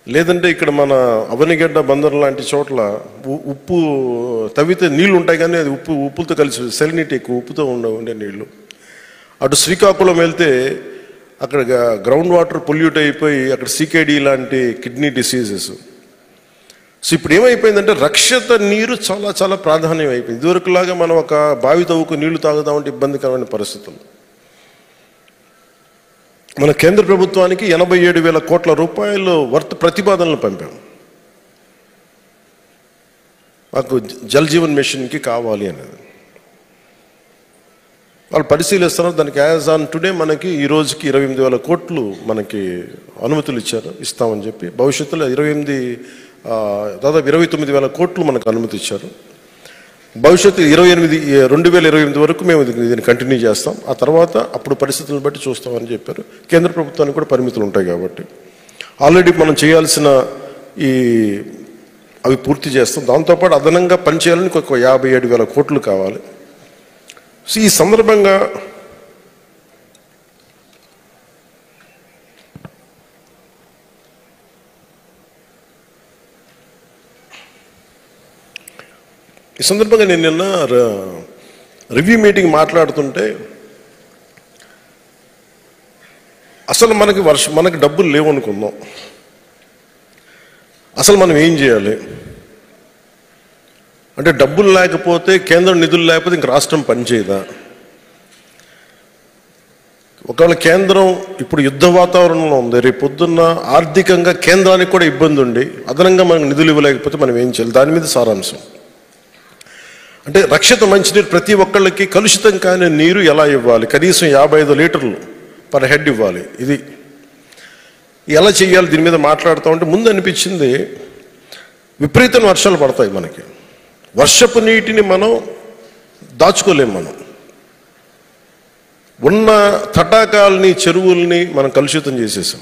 లేదంటే ఇక్కడ మన అవనిగడ్డ బందర్ లాంటి చోట్ల ఉప్పు తవ్వితే నీళ్లు ఉంటాయి, కానీ అది ఉప్పులతో కలిసి సెలినిటీ ఎక్కువ, ఉప్పుతో ఉండే నీళ్లు. అటు శ్రీకాకుళం వెళ్తే అక్కడ గ్రౌండ్ వాటర్ పొల్యూట్ అయిపోయి అక్కడ CKD లాంటి కిడ్నీ డిసీజెస్. సో ఇప్పుడు ఏమైపోయిందంటే రక్షిత నీరు చాలా చాలా ప్రాధాన్యం అయిపోయింది. ఇదివరకులాగా మనం ఒక బావి తవ్వుకు నీళ్లు తాగుదామంటే ఇబ్బందికరమైన పరిస్థితులు. మన కేంద్ర ప్రభుత్వానికి 87,000 కోట్ల రూపాయలు వర్త్ ప్రతిపాదనలు పంపాం. మాకు జల్ జీవన్ మిషన్కి కావాలి అనేది. వాళ్ళు పరిశీలిస్తున్నారు. దానికి యాజ్ ఆన్ టుడే మనకి ఈ రోజుకి 28,000 కోట్లు మనకి అనుమతులు ఇస్తామని చెప్పి, భవిష్యత్తులో దాదాపు 29,000 కోట్లు మనకు అనుమతి ఇచ్చారు. భవిష్యత్తు 2028 వరకు మేము దీన్ని కంటిన్యూ చేస్తాం. ఆ తర్వాత అప్పుడు పరిస్థితులను బట్టి చూస్తామని చెప్పారు. కేంద్ర ప్రభుత్వానికి కూడా పరిమితులు ఉంటాయి కాబట్టి ఆల్రెడీ మనం చేయాల్సిన అవి పూర్తి చేస్తాం. దాంతోపాటు అదనంగా పనిచేయాలని ఒక 57,000 కోట్లు కావాలి. సో ఈ సందర్భంగా నేను నిన్న రివ్యూ మీటింగ్ మాట్లాడుతుంటే, అసలు మనకి డబ్బులు లేవనుకుందాం, అసలు మనం ఏం చేయాలి అంటే, డబ్బులు లేకపోతే, కేంద్రం నిధులు లేకపోతే ఇంక రాష్ట్రం పనిచేయదా? ఒకవేళ కేంద్రం ఇప్పుడు యుద్ధ వాతావరణంలో ఉంది, రేపు పొద్దున్న ఆర్థికంగా కేంద్రానికి కూడా ఇబ్బంది ఉండి అదనంగా మనకు నిధులు ఇవ్వలేకపోతే మనం ఏం చేయాలి? దాని మీద సారాంశం. అంటే రక్షిత మంచినీరు ప్రతి ఒక్కళ్ళకి కలుషితం కాని నీరు ఎలా ఇవ్వాలి? కనీసం 55 లీటర్లు పర్ హెడ్ ఇవ్వాలి. ఇది ఎలా చెయ్యాలి? దీని మీద మాట్లాడుతూ ఉంటే ముందు అనిపించింది, విపరీతమైన వర్షాలు పడతాయి మనకి, వర్షపు నీటిని మనం దాచుకోలేము. మనం ఉన్న తటాకాలని, చెరువుల్ని మనం కలుషితం చేసేసాం.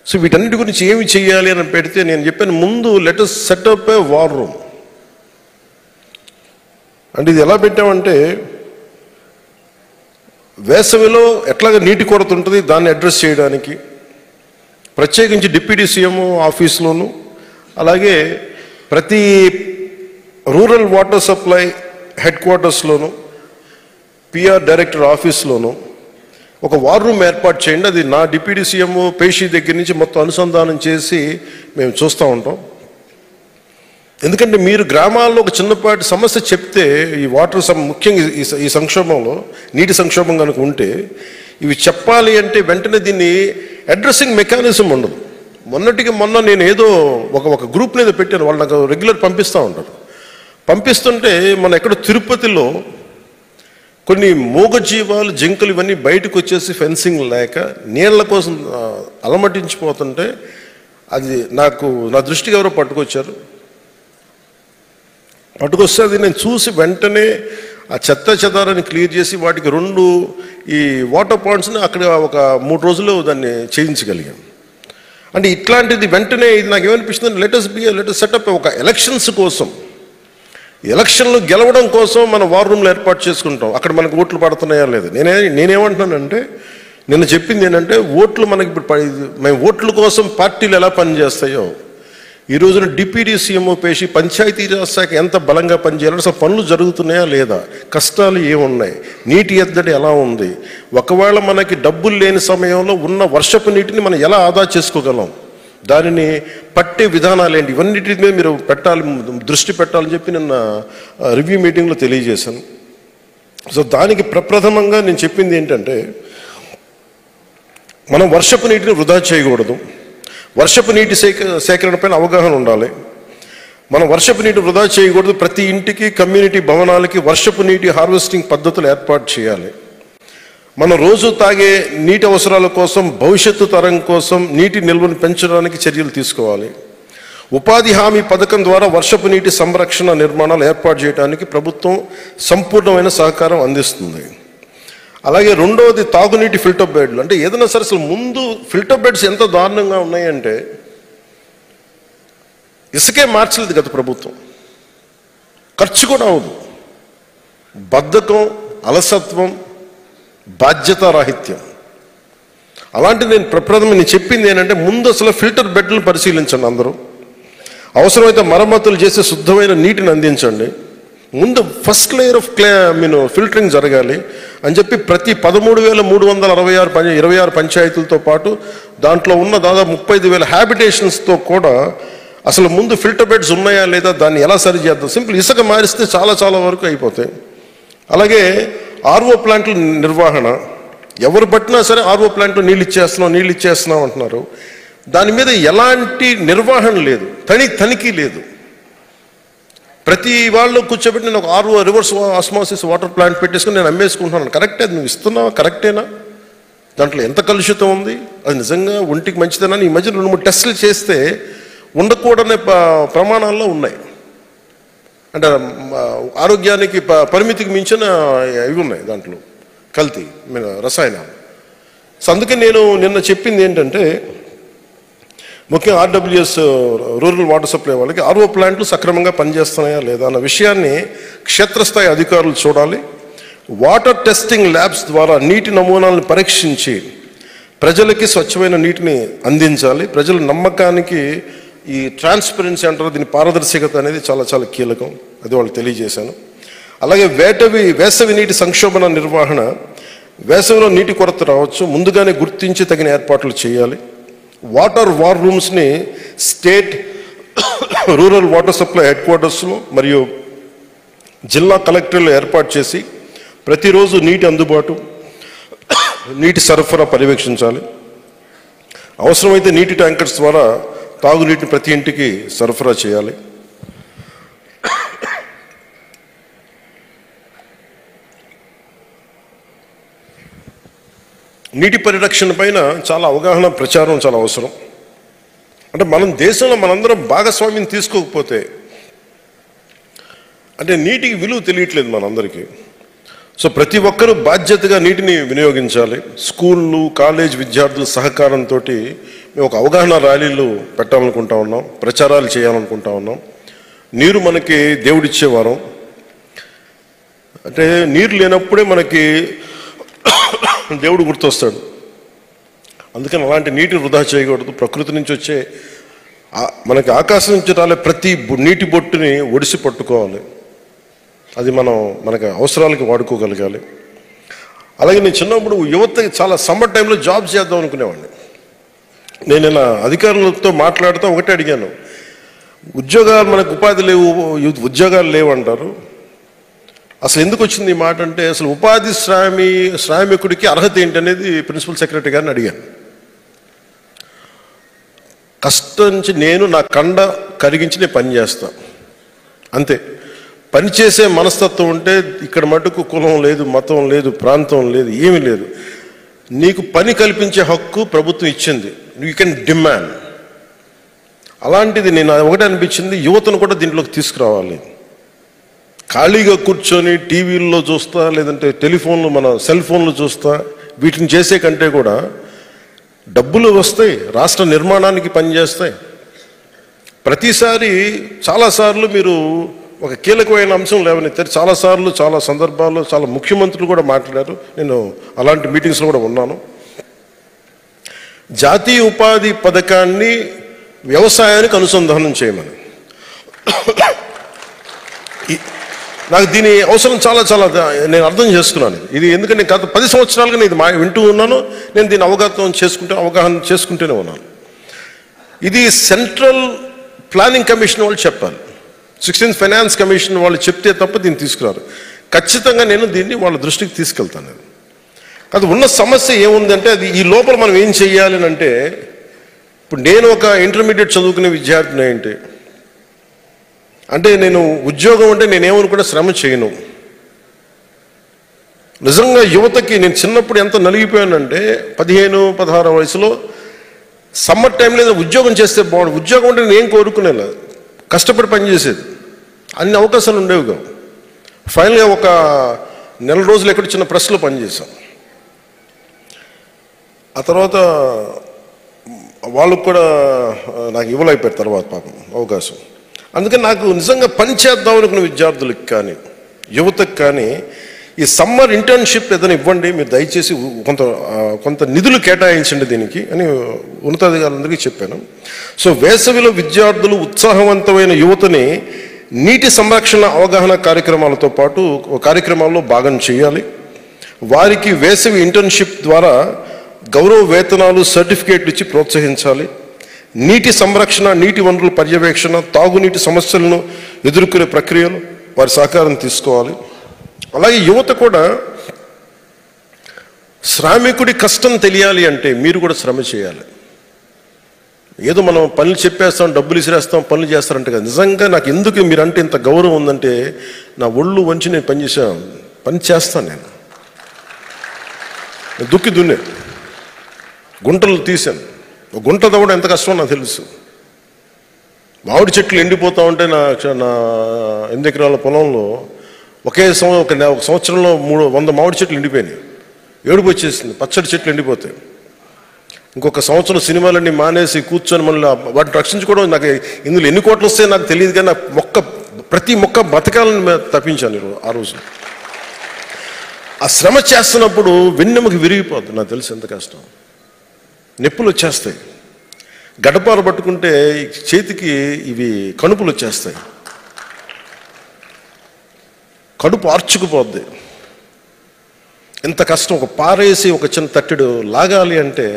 సో వీటన్నిటి గురించి ఏమి చెయ్యాలి అని పెడితే, నేను చెప్పాను ముందు let us set up a war room. అంటే ఇది ఎలా పెట్టామంటే, వేసవిలో ఎట్లాగా నీటి కొరత ఉంటుంది దాన్ని అడ్రస్ చేయడానికి ప్రత్యేకించి డిప్యూటీ సీఎం ఆఫీస్లోను, అలాగే ప్రతి రూరల్ వాటర్ సప్లై హెడ్ క్వార్టర్స్లోను, PR డైరెక్టర్ ఆఫీస్లోను ఒక వార్ రూమ్ ఏర్పాటు చేయండి. అది నా డిప్యూటీ సీఎం పేషీ దగ్గర నుంచి మొత్తం అనుసంధానం చేసి మేము చూస్తూ ఉంటాం. ఎందుకంటే మీరు గ్రామాల్లో ఒక చిన్నపాటి సమస్య చెప్తే, ఈ వాటర్ ముఖ్యంగా ఈ సంక్షోభంలో నీటి సంక్షోభం కనుక ఉంటే ఇవి చెప్పాలి అంటే వెంటనే దీన్ని అడ్రస్సింగ్ మెకానిజం ఉండదు. మొన్నటికి మొన్న నేను ఏదో ఒక గ్రూప్ మీద పెట్టాను, వాళ్ళు నాకు రెగ్యులర్ పంపిస్తూ ఉంటారు. పంపిస్తుంటే మన ఎక్కడ తిరుపతిలో కొన్ని మూగజీవాలు, జింకలు ఇవన్నీ బయటకు వచ్చేసి ఫెన్సింగ్ లేక నీళ్ల కోసం అలమటించిపోతుంటే అది నా దృష్టికి ఎవరో పట్టుకొచ్చారు. పట్టుకొస్తే అది నేను చూసి వెంటనే ఆ చెదారాన్ని క్లియర్ చేసి వాటికి 2 ఈ వాటర్ పాయింట్స్ని అక్కడ ఒక 3 రోజుల్లో దాన్ని చేయించగలిగాం. అంటే ఇట్లాంటిది వెంటనే ఇది నాకు ఏమనిపిస్తుంది, లెట్ us సెటప్ ఒక ఎలక్షన్స్ కోసం, ఎలక్షన్లు గెలవడం కోసం మనం వార్ రూమ్లు ఏర్పాటు చేసుకుంటాం. అక్కడ మనకు ఓట్లు పడుతున్నాయా లేదు. నేనేమంటున్నానంటే నిన్న చెప్పింది ఏంటంటే ఓట్లు మనకి ఇప్పుడు మేము ఓట్ల కోసం పార్టీలు ఎలా పనిచేస్తాయో ఈ రోజున డిప్యూటీ సీఎంఓ పేసి పంచాయతీరాజ్ శాఖ ఎంత బలంగా పనిచేయాలి, అసలు పనులు జరుగుతున్నాయా లేదా, కష్టాలు ఏమున్నాయి, నీటి ఎద్దడి ఎలా ఉంది, ఒకవేళ మనకి డబ్బులు లేని సమయంలో ఉన్న వర్షపు నీటిని మనం ఎలా ఆదా చేసుకోగలం, దానిని పట్టే విధానాలు ఏంటి, ఇవన్నిటి మీద మీరు దృష్టి పెట్టాలని చెప్పి నిన్న రివ్యూ మీటింగ్లో తెలియజేశాను. సో దానికి ప్రప్రథమంగా నేను చెప్పింది ఏంటంటే మనం వర్షపు నీటిని వృధా చేయకూడదు. వర్షపు నీటి సేకరణ పైన అవగాహన ఉండాలి. మనం వర్షపు నీటి వృధా చేయకూడదు. ప్రతి ఇంటికి, కమ్యూనిటీ భవనాలకి వర్షపు నీటి హార్వెస్టింగ్ పద్ధతులు ఏర్పాటు చేయాలి. మనం రోజు తాగే నీటి అవసరాల కోసం, భవిష్యత్తు తరం కోసం నీటి నిల్వను పెంచడానికి చర్యలు తీసుకోవాలి. ఉపాధి హామీ పథకం ద్వారా వర్షపు నీటి సంరక్షణ నిర్మాణాలు ఏర్పాటు చేయడానికి ప్రభుత్వం సంపూర్ణమైన సహకారం అందిస్తుంది. అలాగే రెండవది తాగునీటి ఫిల్టర్ బెడ్లు. అంటే ఏదైనా సరే అసలు ముందు ఫిల్టర్ బెడ్స్ ఎంత దారుణంగా ఉన్నాయంటే ఇసుకే మార్చలేదు గత ప్రభుత్వం. ఖర్చు కూడా అవదు. బద్ధకం, అలసత్వం, బాధ్యతారాహిత్యం. అలాంటి నేను చెప్పింది ఏంటంటే ముందు అసలు ఫిల్టర్ బెడ్లను పరిశీలించండి. అందరూ అవసరమైతే మరమ్మతులు చేసి శుద్ధమైన నీటిని అందించండి. ముందు ఫస్ట్ లేయర్ ఆఫ్ ఫిల్టరింగ్ జరగాలి అని చెప్పి ప్రతి 13,326 పంచాయతీలతో పాటు దాంట్లో ఉన్న దాదాపు 35,000 హ్యాబిటేషన్స్తో కూడా అసలు ముందు ఫిల్టర్ బెడ్స్ ఉన్నాయా లేదా, దాన్ని ఎలా సరి చేద్దాం. సింపుల్ ఇసుక మారిస్తే చాలా వరకు అయిపోతాయి. అలాగే ఆర్ఓ ప్లాంట్ల నిర్వహణ. ఎవరు పట్టినా సరే ఆర్ఓ ప్లాంట్లో నీళ్ళు ఇచ్చేస్తున్నాం అంటున్నారు. దాని మీద ఎలాంటి నిర్వహణ లేదు, తనిఖీ లేదు. ప్రతి వాళ్ళు కూర్చోబెట్టి నేను ఒక RO reverse osmosis water plant పెట్టేసుకుని నేను అమ్మేసుకుంటున్నాను. కరెక్టే, అది నువ్వు ఇస్తున్నావా, కరెక్టేనా, దాంట్లో ఎంత కలుషితం ఉంది, అది నిజంగా ఒంటికి మంచిదేనా. ఈ మధ్య 2-3 టెస్టులు చేస్తే ఉండకూడని ప్రమాణాల్లో ఉన్నాయి. అంటే ఆరోగ్యానికి పరిమితికి మించిన ఇవి ఉన్నాయి దాంట్లో, కల్తీ రసాయనాలు. సో అందుకే నేను నిన్న చెప్పింది ఏంటంటే ముఖ్యంగా ఆర్డబ్ల్యూఎస్ రూరల్ వాటర్ సప్లై వాళ్ళకి ఆర్ఓ ప్లాంట్లు సక్రమంగా పనిచేస్తున్నాయా లేదా అన్న విషయాన్ని క్షేత్రస్థాయి అధికారులు చూడాలి. వాటర్ టెస్టింగ్ ల్యాబ్స్ ద్వారా నీటి నమూనాలను పరీక్షించి ప్రజలకి స్వచ్ఛమైన నీటిని అందించాలి. ప్రజల నమ్మకానికి ఈ ట్రాన్స్పరెన్సీ అంటారు, దీని పారదర్శకత అనేది చాలా కీలకం. అది వాళ్ళు తెలియజేశాను. అలాగే వేసవి నీటి సంక్షోభణ నిర్వహణ. వేసవిలో నీటి కొరత రావచ్చు, ముందుగానే గుర్తించి తగిన ఏర్పాట్లు చేయాలి. వాటర్ వార్ రూమ్స్ని state rural water supply head క్వార్టర్స్లో మరియు జిల్లా కలెక్టర్లు ఏర్పాటు చేసి ప్రతిరోజు నీటి అందుబాటు, నీటి సరఫరా పర్యవేక్షించాలి. అవసరమైతే నీటి ట్యాంకర్స్ ద్వారా తాగునీటిని ప్రతి ఇంటికి సరఫరా చేయాలి. నీటి పరిరక్షణ పైన చాలా అవగాహన, ప్రచారం చాలా అవసరం. అంటే మనం దేశంలో మనందరం భాగస్వామ్యం తీసుకోకపోతే అంటే నీటికి విలువ తెలియట్లేదు మనందరికీ. సో ప్రతి ఒక్కరూ బాధ్యతగా నీటిని వినియోగించాలి. స్కూళ్ళు, కాలేజ్ విద్యార్థుల సహకారంతో మేము ఒక అవగాహన ర్యాలీలు పెట్టాలనుకుంటా ఉన్నాం, ప్రచారాలు చేయాలనుకుంటా ఉన్నాం. నీరు మనకి దేవుడిచ్చే వరం. అంటే నీరు లేనప్పుడే మనకి దేవుడు గుర్తొస్తాడు. అందుకని అలాంటి నీటి వృధా చేయకూడదు. ప్రకృతి నుంచి వచ్చే మనకి ఆకాశం నుంచి రాలే ప్రతి నీటి బొట్టుని ఒడిసి పట్టుకోవాలి. అది మనకి అవసరాలకి వాడుకోగలగాలి. అలాగే నేను చిన్నప్పుడు యువత చాలా సమ్మర్ టైంలో జాబ్స్ చేద్దాం అనుకునేవాడిని. నేను ఇలా అధికారులతో మాట్లాడుతూ ఒకటే అడిగాను, ఉద్యోగాలు మనకు ఉపాధి లేవు, ఉద్యోగాలు లేవు అంటారు. అసలు ఎందుకు వచ్చింది ఈ మాట అంటే, అసలు ఉపాధి శ్రామికుడికి అర్హత ఏంటనేది ప్రిన్సిపల్ సెక్రటరీ గారిని అడిగాను. కష్టం నుంచి నేను నా కండ కరిగించి నేను పని చేస్తా, అంతే. పనిచేసే మనస్తత్వం ఉంటే ఇక్కడ మటుకు కులం లేదు, మతం లేదు, ప్రాంతం లేదు, ఏమీ లేదు. నీకు పని కల్పించే హక్కు ప్రభుత్వం ఇచ్చింది, యూ కెన్ డిమాండ్. అలాంటిది నేను ఒకటే అనిపించింది, యువతను కూడా దీంట్లోకి తీసుకురావాలి. ఖాళీగా కూర్చొని టీవీల్లో చూస్తా, లేదంటే టెలిఫోన్లు మన సెల్ ఫోన్లు చూస్తా, వీటిని చేసే కంటే కూడా డబ్బులు వస్తాయి, రాష్ట్ర నిర్మాణానికి పనిచేస్తాయి. ప్రతిసారి చాలాసార్లు మీరు ఒక కీలకమైన అంశం లేవనెత్తారు. చాలాసార్లు చాలా సందర్భాల్లో చాలా ముఖ్యమంత్రులు కూడా మాట్లాడారు. నేను అలాంటి మీటింగ్స్లో కూడా ఉన్నాను. జాతీయ ఉపాధి పథకాన్ని వ్యవసాయానికి అనుసంధానం చేయమని. నాకు దీని అవసరం చాలా చాలా నేను అర్థం చేసుకున్నాను. ఇది ఎందుకంటే గత 10 సంవత్సరాలుగా నేను ఇది వింటూ ఉన్నాను. నేను దీన్ని అవగాహన చేసుకుంటూనే ఉన్నాను. ఇది సెంట్రల్ ప్లానింగ్ కమిషన్ వాళ్ళు చెప్పాలి, 16th ఫైనాన్స్ కమిషన్ వాళ్ళు చెప్తే తప్ప దీన్ని తీసుకురారు. ఖచ్చితంగా నేను దీన్ని వాళ్ళ దృష్టికి తీసుకెళ్తాను. అది ఉన్న సమస్య ఏముందంటే, అది ఈ లోపల మనం ఏం చెయ్యాలి అంటే, ఇప్పుడు నేను ఒక ఇంటర్మీడియట్ చదువుకునే విద్యార్థిని అంటే నేను ఉద్యోగం అంటే నేనేమనుకుంటే శ్రమ చేయను. నిజంగా యువతకి నేను చిన్నప్పుడు ఎంత నలిగిపోయానంటే, 15-16 వయసులో సమ్మర్ టైంలో ఉద్యోగం చేస్తే బాగుండు. ఉద్యోగం అంటే నేను కోరుకునేలా కష్టపడి పనిచేసేది, అన్ని అవకాశాలు ఉండేవి కావు. ఫైనల్గా ఒక నెల రోజులు ఎక్కడ చిన్న ప్రెస్లో పనిచేశాం. ఆ తర్వాత వాళ్ళకు కూడా నాకు ఇవ్వలేకపోయారు తర్వాత పాపం అవకాశం. అందుకని నాకు నిజంగా పని చేద్దాం అనుకున్న విద్యార్థులకు కానీ యువతకు కానీ ఈ సమ్మర్ ఇంటర్న్షిప్ ఏదైనా ఇవ్వండి మీరు, దయచేసి కొంత నిధులు కేటాయించండి దీనికి అని ఉన్నతాధికారులందరికీ చెప్పాను. సో వేసవిలో విద్యార్థులు ఉత్సాహవంతమైన యువతని నీటి సంరక్షణ అవగాహన కార్యక్రమాలతో పాటు కార్యక్రమాల్లో భాగం చేయాలి. వారికి వేసవి ఇంటర్న్షిప్ ద్వారా గౌరవ వేతనాలు, సర్టిఫికేట్లు ఇచ్చి ప్రోత్సహించాలి. నీటి సంరక్షణ, నీటి వనరుల పర్యవేక్షణ, తాగునీటి సమస్యలను ఎదుర్కొనే ప్రక్రియలు వారి సహకారం తీసుకోవాలి. అలాగే యువత కూడా శ్రామికుడి కష్టం తెలియాలి అంటే మీరు కూడా శ్రమ చేయాలి. ఏదో మనం పనులు చెప్పేస్తాం, డబ్బులు ఇసిరేస్తాం, పనులు చేస్తారంటే కదా. నిజంగా నాకు ఎందుకు మీరంటే ఇంత గౌరవం ఉందంటే, నా ఒళ్ళు వంచి నేను పని చేస్తాను. నేను దుక్కి దున్నే, గుంటలు తీశాను. గుంట తవ్వడం ఎంత కష్టమో నాకు తెలుసు. మామిడి చెట్లు ఎండిపోతా ఉంటే నా 8 ఎకరాల పొలంలో ఒక సంవత్సరంలో 100 మామిడి చెట్లు ఎండిపోయినాయి. ఏడుపు వచ్చేసింది, పచ్చడి చెట్లు ఎండిపోతాయి. ఇంకొక సంవత్సరం సినిమాలన్నీ మానేసి కూర్చొని మళ్ళీ వాటిని రక్షించుకోవడం, నాకు ఇందులో ఎన్ని కోట్లు వస్తాయో నాకు తెలియదు, కానీ ప్రతి మొక్క బతకాలని తప్పించాను ఆ రోజు. ఆ శ్రమ చేస్తున్నప్పుడు వెన్నెముక విరిగిపోద్ది, నాకు తెలుసు ఎంత కష్టం. నొప్పులు వచ్చేస్తాయి, గడపాలు పట్టుకుంటే చేతికి ఇవి కణుపులు వచ్చేస్తాయి, కడుపు ఆర్చుకుపోద్ది. ఎంత కష్టం. ఒక పారేసి ఒక చిన్న తట్టెడు లాగాలి అంటే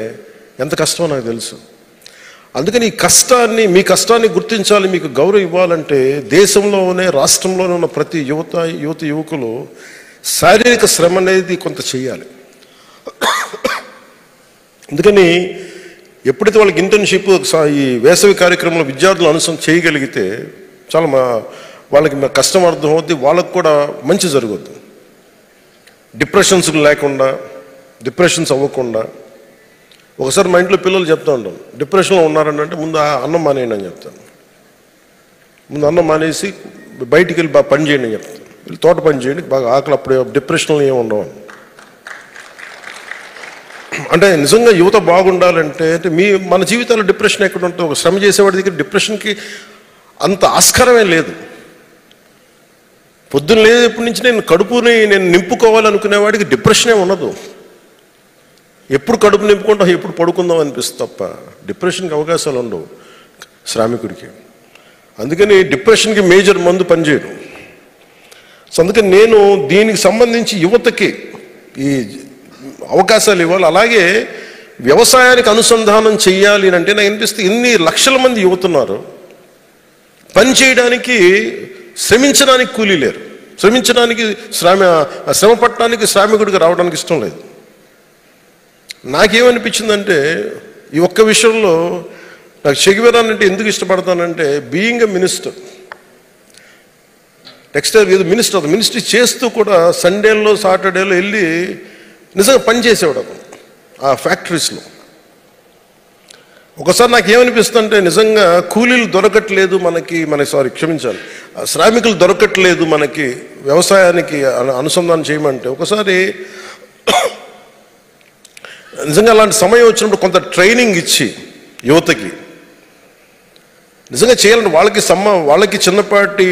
ఎంత కష్టమో నాకు తెలుసు. అందుకని మీ కష్టాన్ని గుర్తించాలి, మీకు గౌరవం ఇవ్వాలంటే దేశంలోనే రాష్ట్రంలోనే ఉన్న ప్రతి యువకులు శారీరక శ్రమ అనేది కొంత చేయాలి. అందుకని ఎప్పుడైతే వాళ్ళకి ఇంటర్న్షిప్ ఈ వేసవి కార్యక్రమంలో విద్యార్థులు చేయగలిగితే చాలా వాళ్ళకి కష్టం అర్థం అవుద్ది, వాళ్ళకు కూడా మంచి జరుగుద్ది. డిప్రెషన్స్ లేకుండా, డిప్రెషన్స్ అవ్వకుండా. ఒకసారి మా ఇంట్లో పిల్లలు చెప్తా ఉంటాను, డిప్రెషన్లో ఉన్నారంటే ముందు అన్నం మానేయండి అని చెప్తాను. ముందు అన్నం మానేసి బయటికి వెళ్ళి బాగా పని చేయండి అని చెప్తాను. వెళ్ళి తోట పని చేయండి, బాగా ఆకలి, అప్పుడు డిప్రెషన్లో ఏమి ఉండవు. అంటే నిజంగా యువత బాగుండాలంటే మన జీవితాల్లో డిప్రెషన్ ఎక్కడ ఉంటుంది? ఒక శ్రమ చేసేవాడి దగ్గర డిప్రెషన్కి అంత ఆస్కారమే లేదు. పొద్దున్న లేదప్పటి నుంచి నేను నింపుకోవాలనుకునేవాడికి డిప్రెషనే ఉండదు. ఎప్పుడు కడుపు నింపుకుంటాం, ఎప్పుడు పడుకుందాం అనిపిస్తుంది తప్ప డిప్రెషన్కి అవకాశాలు ఉండవు శ్రామికుడికి. అందుకని డిప్రెషన్కి మేజర్ మందు పనిచేయడం. సో అందుకని నేను దీనికి సంబంధించి యువతకి ఈ అవకాశాలు ఇవ్వాలి. అలాగే వ్యవసాయానికి అనుసంధానం చెయ్యాలి అంటే నాకు అనిపిస్తుంది, ఇన్ని లక్షల మంది యువతున్నారు, పని చేయడానికి శ్రమించడానికి కూలీ లేరు. శ్రమించడానికి శ్రమ పట్టడానికి శ్రామికుడికి రావడానికి ఇష్టం లేదు. నాకేమనిపించిందంటే ఈ ఒక్క విషయంలో నాకు చెగివెరా అంటే ఎందుకు ఇష్టపడతానంటే, బీయింగ్ ఎ మినిస్టర్, టెక్స్టైల్ ఏదో మినిస్ట్రీ చేస్తూ కూడా సండేలో సాటర్డేలో వెళ్ళి నిజంగా పనిచేసేవాడు అతను ఆ ఫ్యాక్టరీస్లో. ఒకసారి నాకు ఏమనిపిస్తుందంటే, నిజంగా కూలీలు దొరకట్లేదు క్షమించాలి, శ్రామికులు దొరకట్లేదు మనకి వ్యవసాయానికి అనుసంధానం చేయమంటే, ఒకసారి నిజంగా అలాంటి సమయం వచ్చినప్పుడు కొంత ట్రైనింగ్ ఇచ్చి యువతకి నిజంగా చేయాలంటే వాళ్ళకి చిన్నపాటి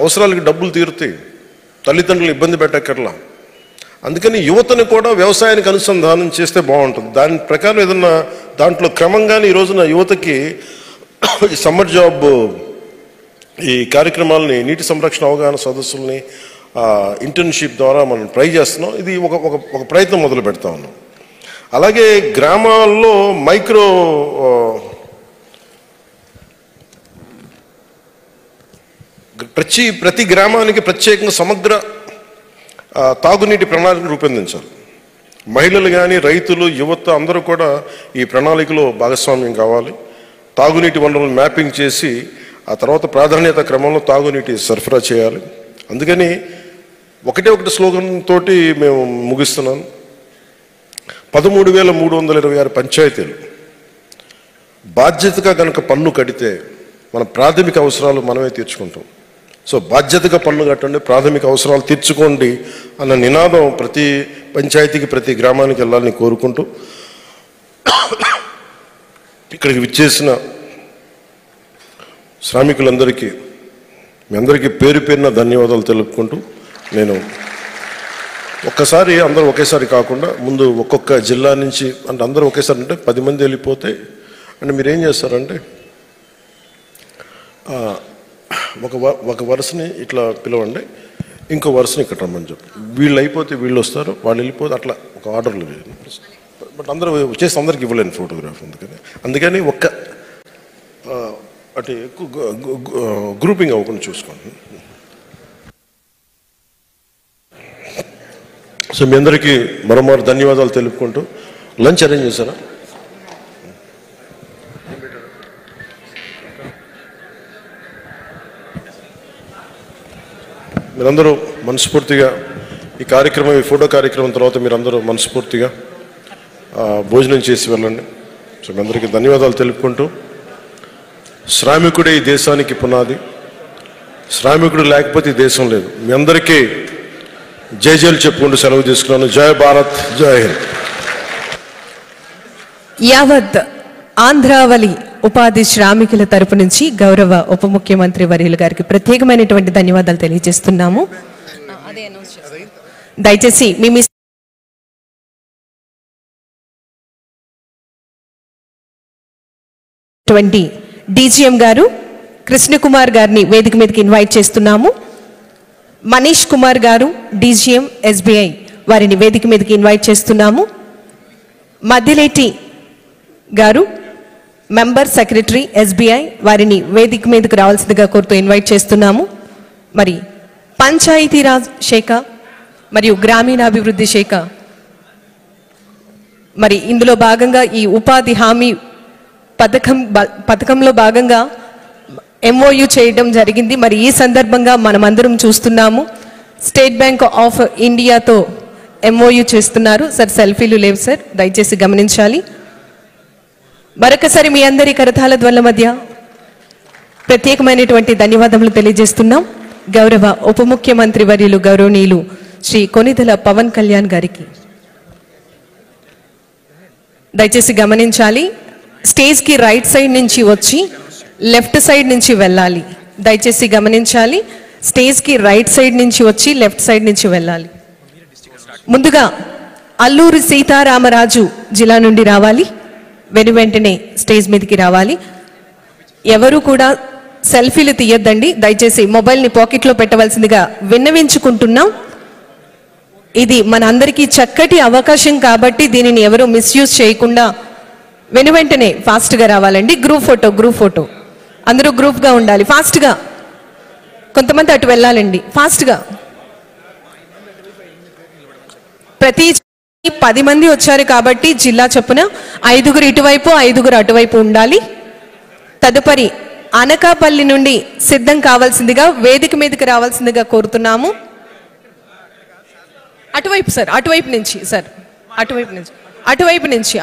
అవసరాలకి డబ్బులు తీరుతాయి, తల్లిదండ్రులు ఇబ్బంది పెట్టక్కర్లా. అందుకని యువతను కూడా వ్యవసాయానికి అనుసంధానం చేస్తే బాగుంటుంది. దాని ప్రకారం ఏదన్నా దాంట్లో క్రమంగానే ఈ రోజున యువతకి ఈ సమ్మర్ జాబ్ ఈ కార్యక్రమాలని, నీటి సంరక్షణ అవగాహన సదస్సుల్ని, ఇంటర్న్షిప్ ద్వారా మనం ట్రై చేస్తున్నాం. ఇది ఒక ప్రయత్నం మొదలు పెడతా ఉన్నాం. అలాగే గ్రామాల్లో ప్రతి గ్రామానికి ప్రత్యేకంగా సమగ్ర తాగునీటి ప్రణాళిక రూపొందించాలి. మహిళలు కానీ, రైతులు, యువత అందరూ కూడా ఈ ప్రణాళికలో భాగస్వామ్యం కావాలి. తాగునీటి వనరులను మ్యాపింగ్ చేసి ఆ తర్వాత ప్రాధాన్యత క్రమంలో తాగునీటి సరఫరా చేయాలి. అందుకని ఒకటి స్లోగన్ తోటి మేము ముగిస్తున్నాను. 13,326 పంచాయతీలు బాధ్యతగా కనుక పన్ను కడితే మన ప్రాథమిక అవసరాలు మనమే తీర్చుకుంటాం. సో బాధ్యతగా పన్ను కట్టండి, ప్రాథమిక అవసరాలు తీర్చుకోండి అన్న నినాదం ప్రతి పంచాయతీకి, ప్రతి గ్రామానికి వెళ్ళాలని కోరుకుంటూ, ఇక్కడికి విచ్చేసిన శ్రామికులందరికీ మీ అందరికీ పేరు పేరున ధన్యవాదాలు తెలుపుకుంటూ, నేను ఒక్కసారి అందరూ ఒకేసారి కాకుండా ముందు ఒక్కొక్క జిల్లా నుంచి అంటే అందరూ ఒకేసారి అంటే 10 మంది వెళ్ళిపోతే అంటే మీరేం చేస్తారంటే ఒక వరుసని ఇట్లా పిలవండి, ఇంకో వరుసని ఇక్కడ రమ్మని చెప్పి, వీళ్ళు అయిపోతే వీళ్ళు వస్తారు, వాళ్ళు వెళ్ళిపోతే అట్లా ఒక ఆర్డర్లు. బట్ అందరూ చేసి అందరికి ఇవ్వలేను ఫోటోగ్రాఫ్, అందుకని అంటే ఎక్కువ గ్రూపింగ్ అవ్వకుండా చూసుకోండి. సో మీ అందరికీ మరోమారు ధన్యవాదాలు తెలుపుకుంటూ, లంచ్ అరేంజ్ చేశారా? మీరందరూ మనస్ఫూర్తిగా ఈ ఫోటో కార్యక్రమం తర్వాత మీరందరూ మనస్ఫూర్తిగా భోజనం చేసి వెళ్ళండి. సో మీ అందరికీ ధన్యవాదాలు తెలుపుకుంటూ, శ్రామికుడే ఈ దేశానికి పునాది, శ్రామికుడు లేకపోతే ఈ దేశం లేదు. మీ అందరికీ జైలు చెప్పుకుంటూ సెలవు తీసుకున్నాను. జై భారత్, జై హింద్. యావత్ ఆంధ్రావళి ఉపాధి శ్రామికుల తరపు నుంచి గౌరవ ఉప ముఖ్యమంత్రి వర్యులు గారికి ప్రత్యేకమైనటువంటి ధన్యవాదాలు తెలియజేస్తున్నాము. దయచేసి మీ డీజీఎం గారు కృష్ణకుమార్ గారిని వేదిక మీదకి ఇన్వైట్ చేస్తున్నాము. మనీష్ కుమార్ గారు డీజీఎం ఎస్బీఐ వారిని వేదిక మీదకి ఇన్వైట్ చేస్తున్నాము. మధ్యలేటి గారు మెంబర్ సెక్రటరీ ఎస్బీఐ వారిని వేదిక మీదకి రావాల్సిందిగా కోరుతూ ఇన్వైట్ చేస్తున్నాము. మరి పంచాయతీరాజ్ శాఖ మరియు గ్రామీణాభివృద్ధి శాఖ మరి ఇందులో భాగంగా ఈ ఉపాధి హామీ పథకంలో భాగంగా ఎంఓయు చేయడం జరిగింది. మరి ఈ సందర్భంగా మనమందరం చూస్తున్నాము, స్టేట్ బ్యాంక్ ఆఫ్ ఇండియాతో ఎంఓయు చేస్తున్నారు. సార్ సెల్ఫీలు లేవు సార్, దయచేసి గమనించాలి. మరొకసారి మీ అందరి కరతాళ ధ్వనుల మధ్య ప్రత్యేకమైనటువంటి ధన్యవాదములు తెలియజేస్తున్నాం. గౌరవ ఉప ముఖ్యమంత్రి వర్యులు గౌరవనీయులు శ్రీ కొనిదెల పవన్ కళ్యాణ్ గారికి దయచేసి గమనించాలి, స్టేజ్కి రైట్ సైడ్ నుంచి వచ్చి లెఫ్ట్ సైడ్ నుంచి వెళ్ళాలి. దయచేసి గమనించాలి, స్టేజ్కి రైట్ సైడ్ నుంచి వచ్చి లెఫ్ట్ సైడ్ నుంచి వెళ్ళాలి. ముందుగా అల్లూరి సీతారామరాజు జిల్లా నుండి రావాలి, వెంటనే స్టేజ్ మీదకి రావాలి. ఎవరు కూడా సెల్ఫీలు తీయొద్దండి, దయచేసి మొబైల్ని పాకెట్లో పెట్టవలసిందిగా విన్నవించుకుంటున్నాం. ఇది మన అందరికీ చక్కటి అవకాశం కాబట్టి దీనిని ఎవరు మిస్యూజ్ చేయకుండా వెంటనే ఫాస్ట్గా రావాలండి. గ్రూప్ ఫోటో అందరూ గ్రూప్గా ఉండాలి. ఫాస్ట్గా కొంతమంది అటు వెళ్ళాలండి, ఫాస్ట్గా ప్రతి 10 మంది వచ్చారు కాబట్టి జిల్లా చొప్పున 5 ఇటువైపు 5 అటువైపు ఉండాలి. తదుపరి అనకాపల్లి నుండి సిద్ధం కావాల్సిందిగా వేదిక మీదకి రావాల్సిందిగా కోరుతున్నాము. అటువైపు సార్, అటువైపు నుంచి సార్, అటువైపు నుంచి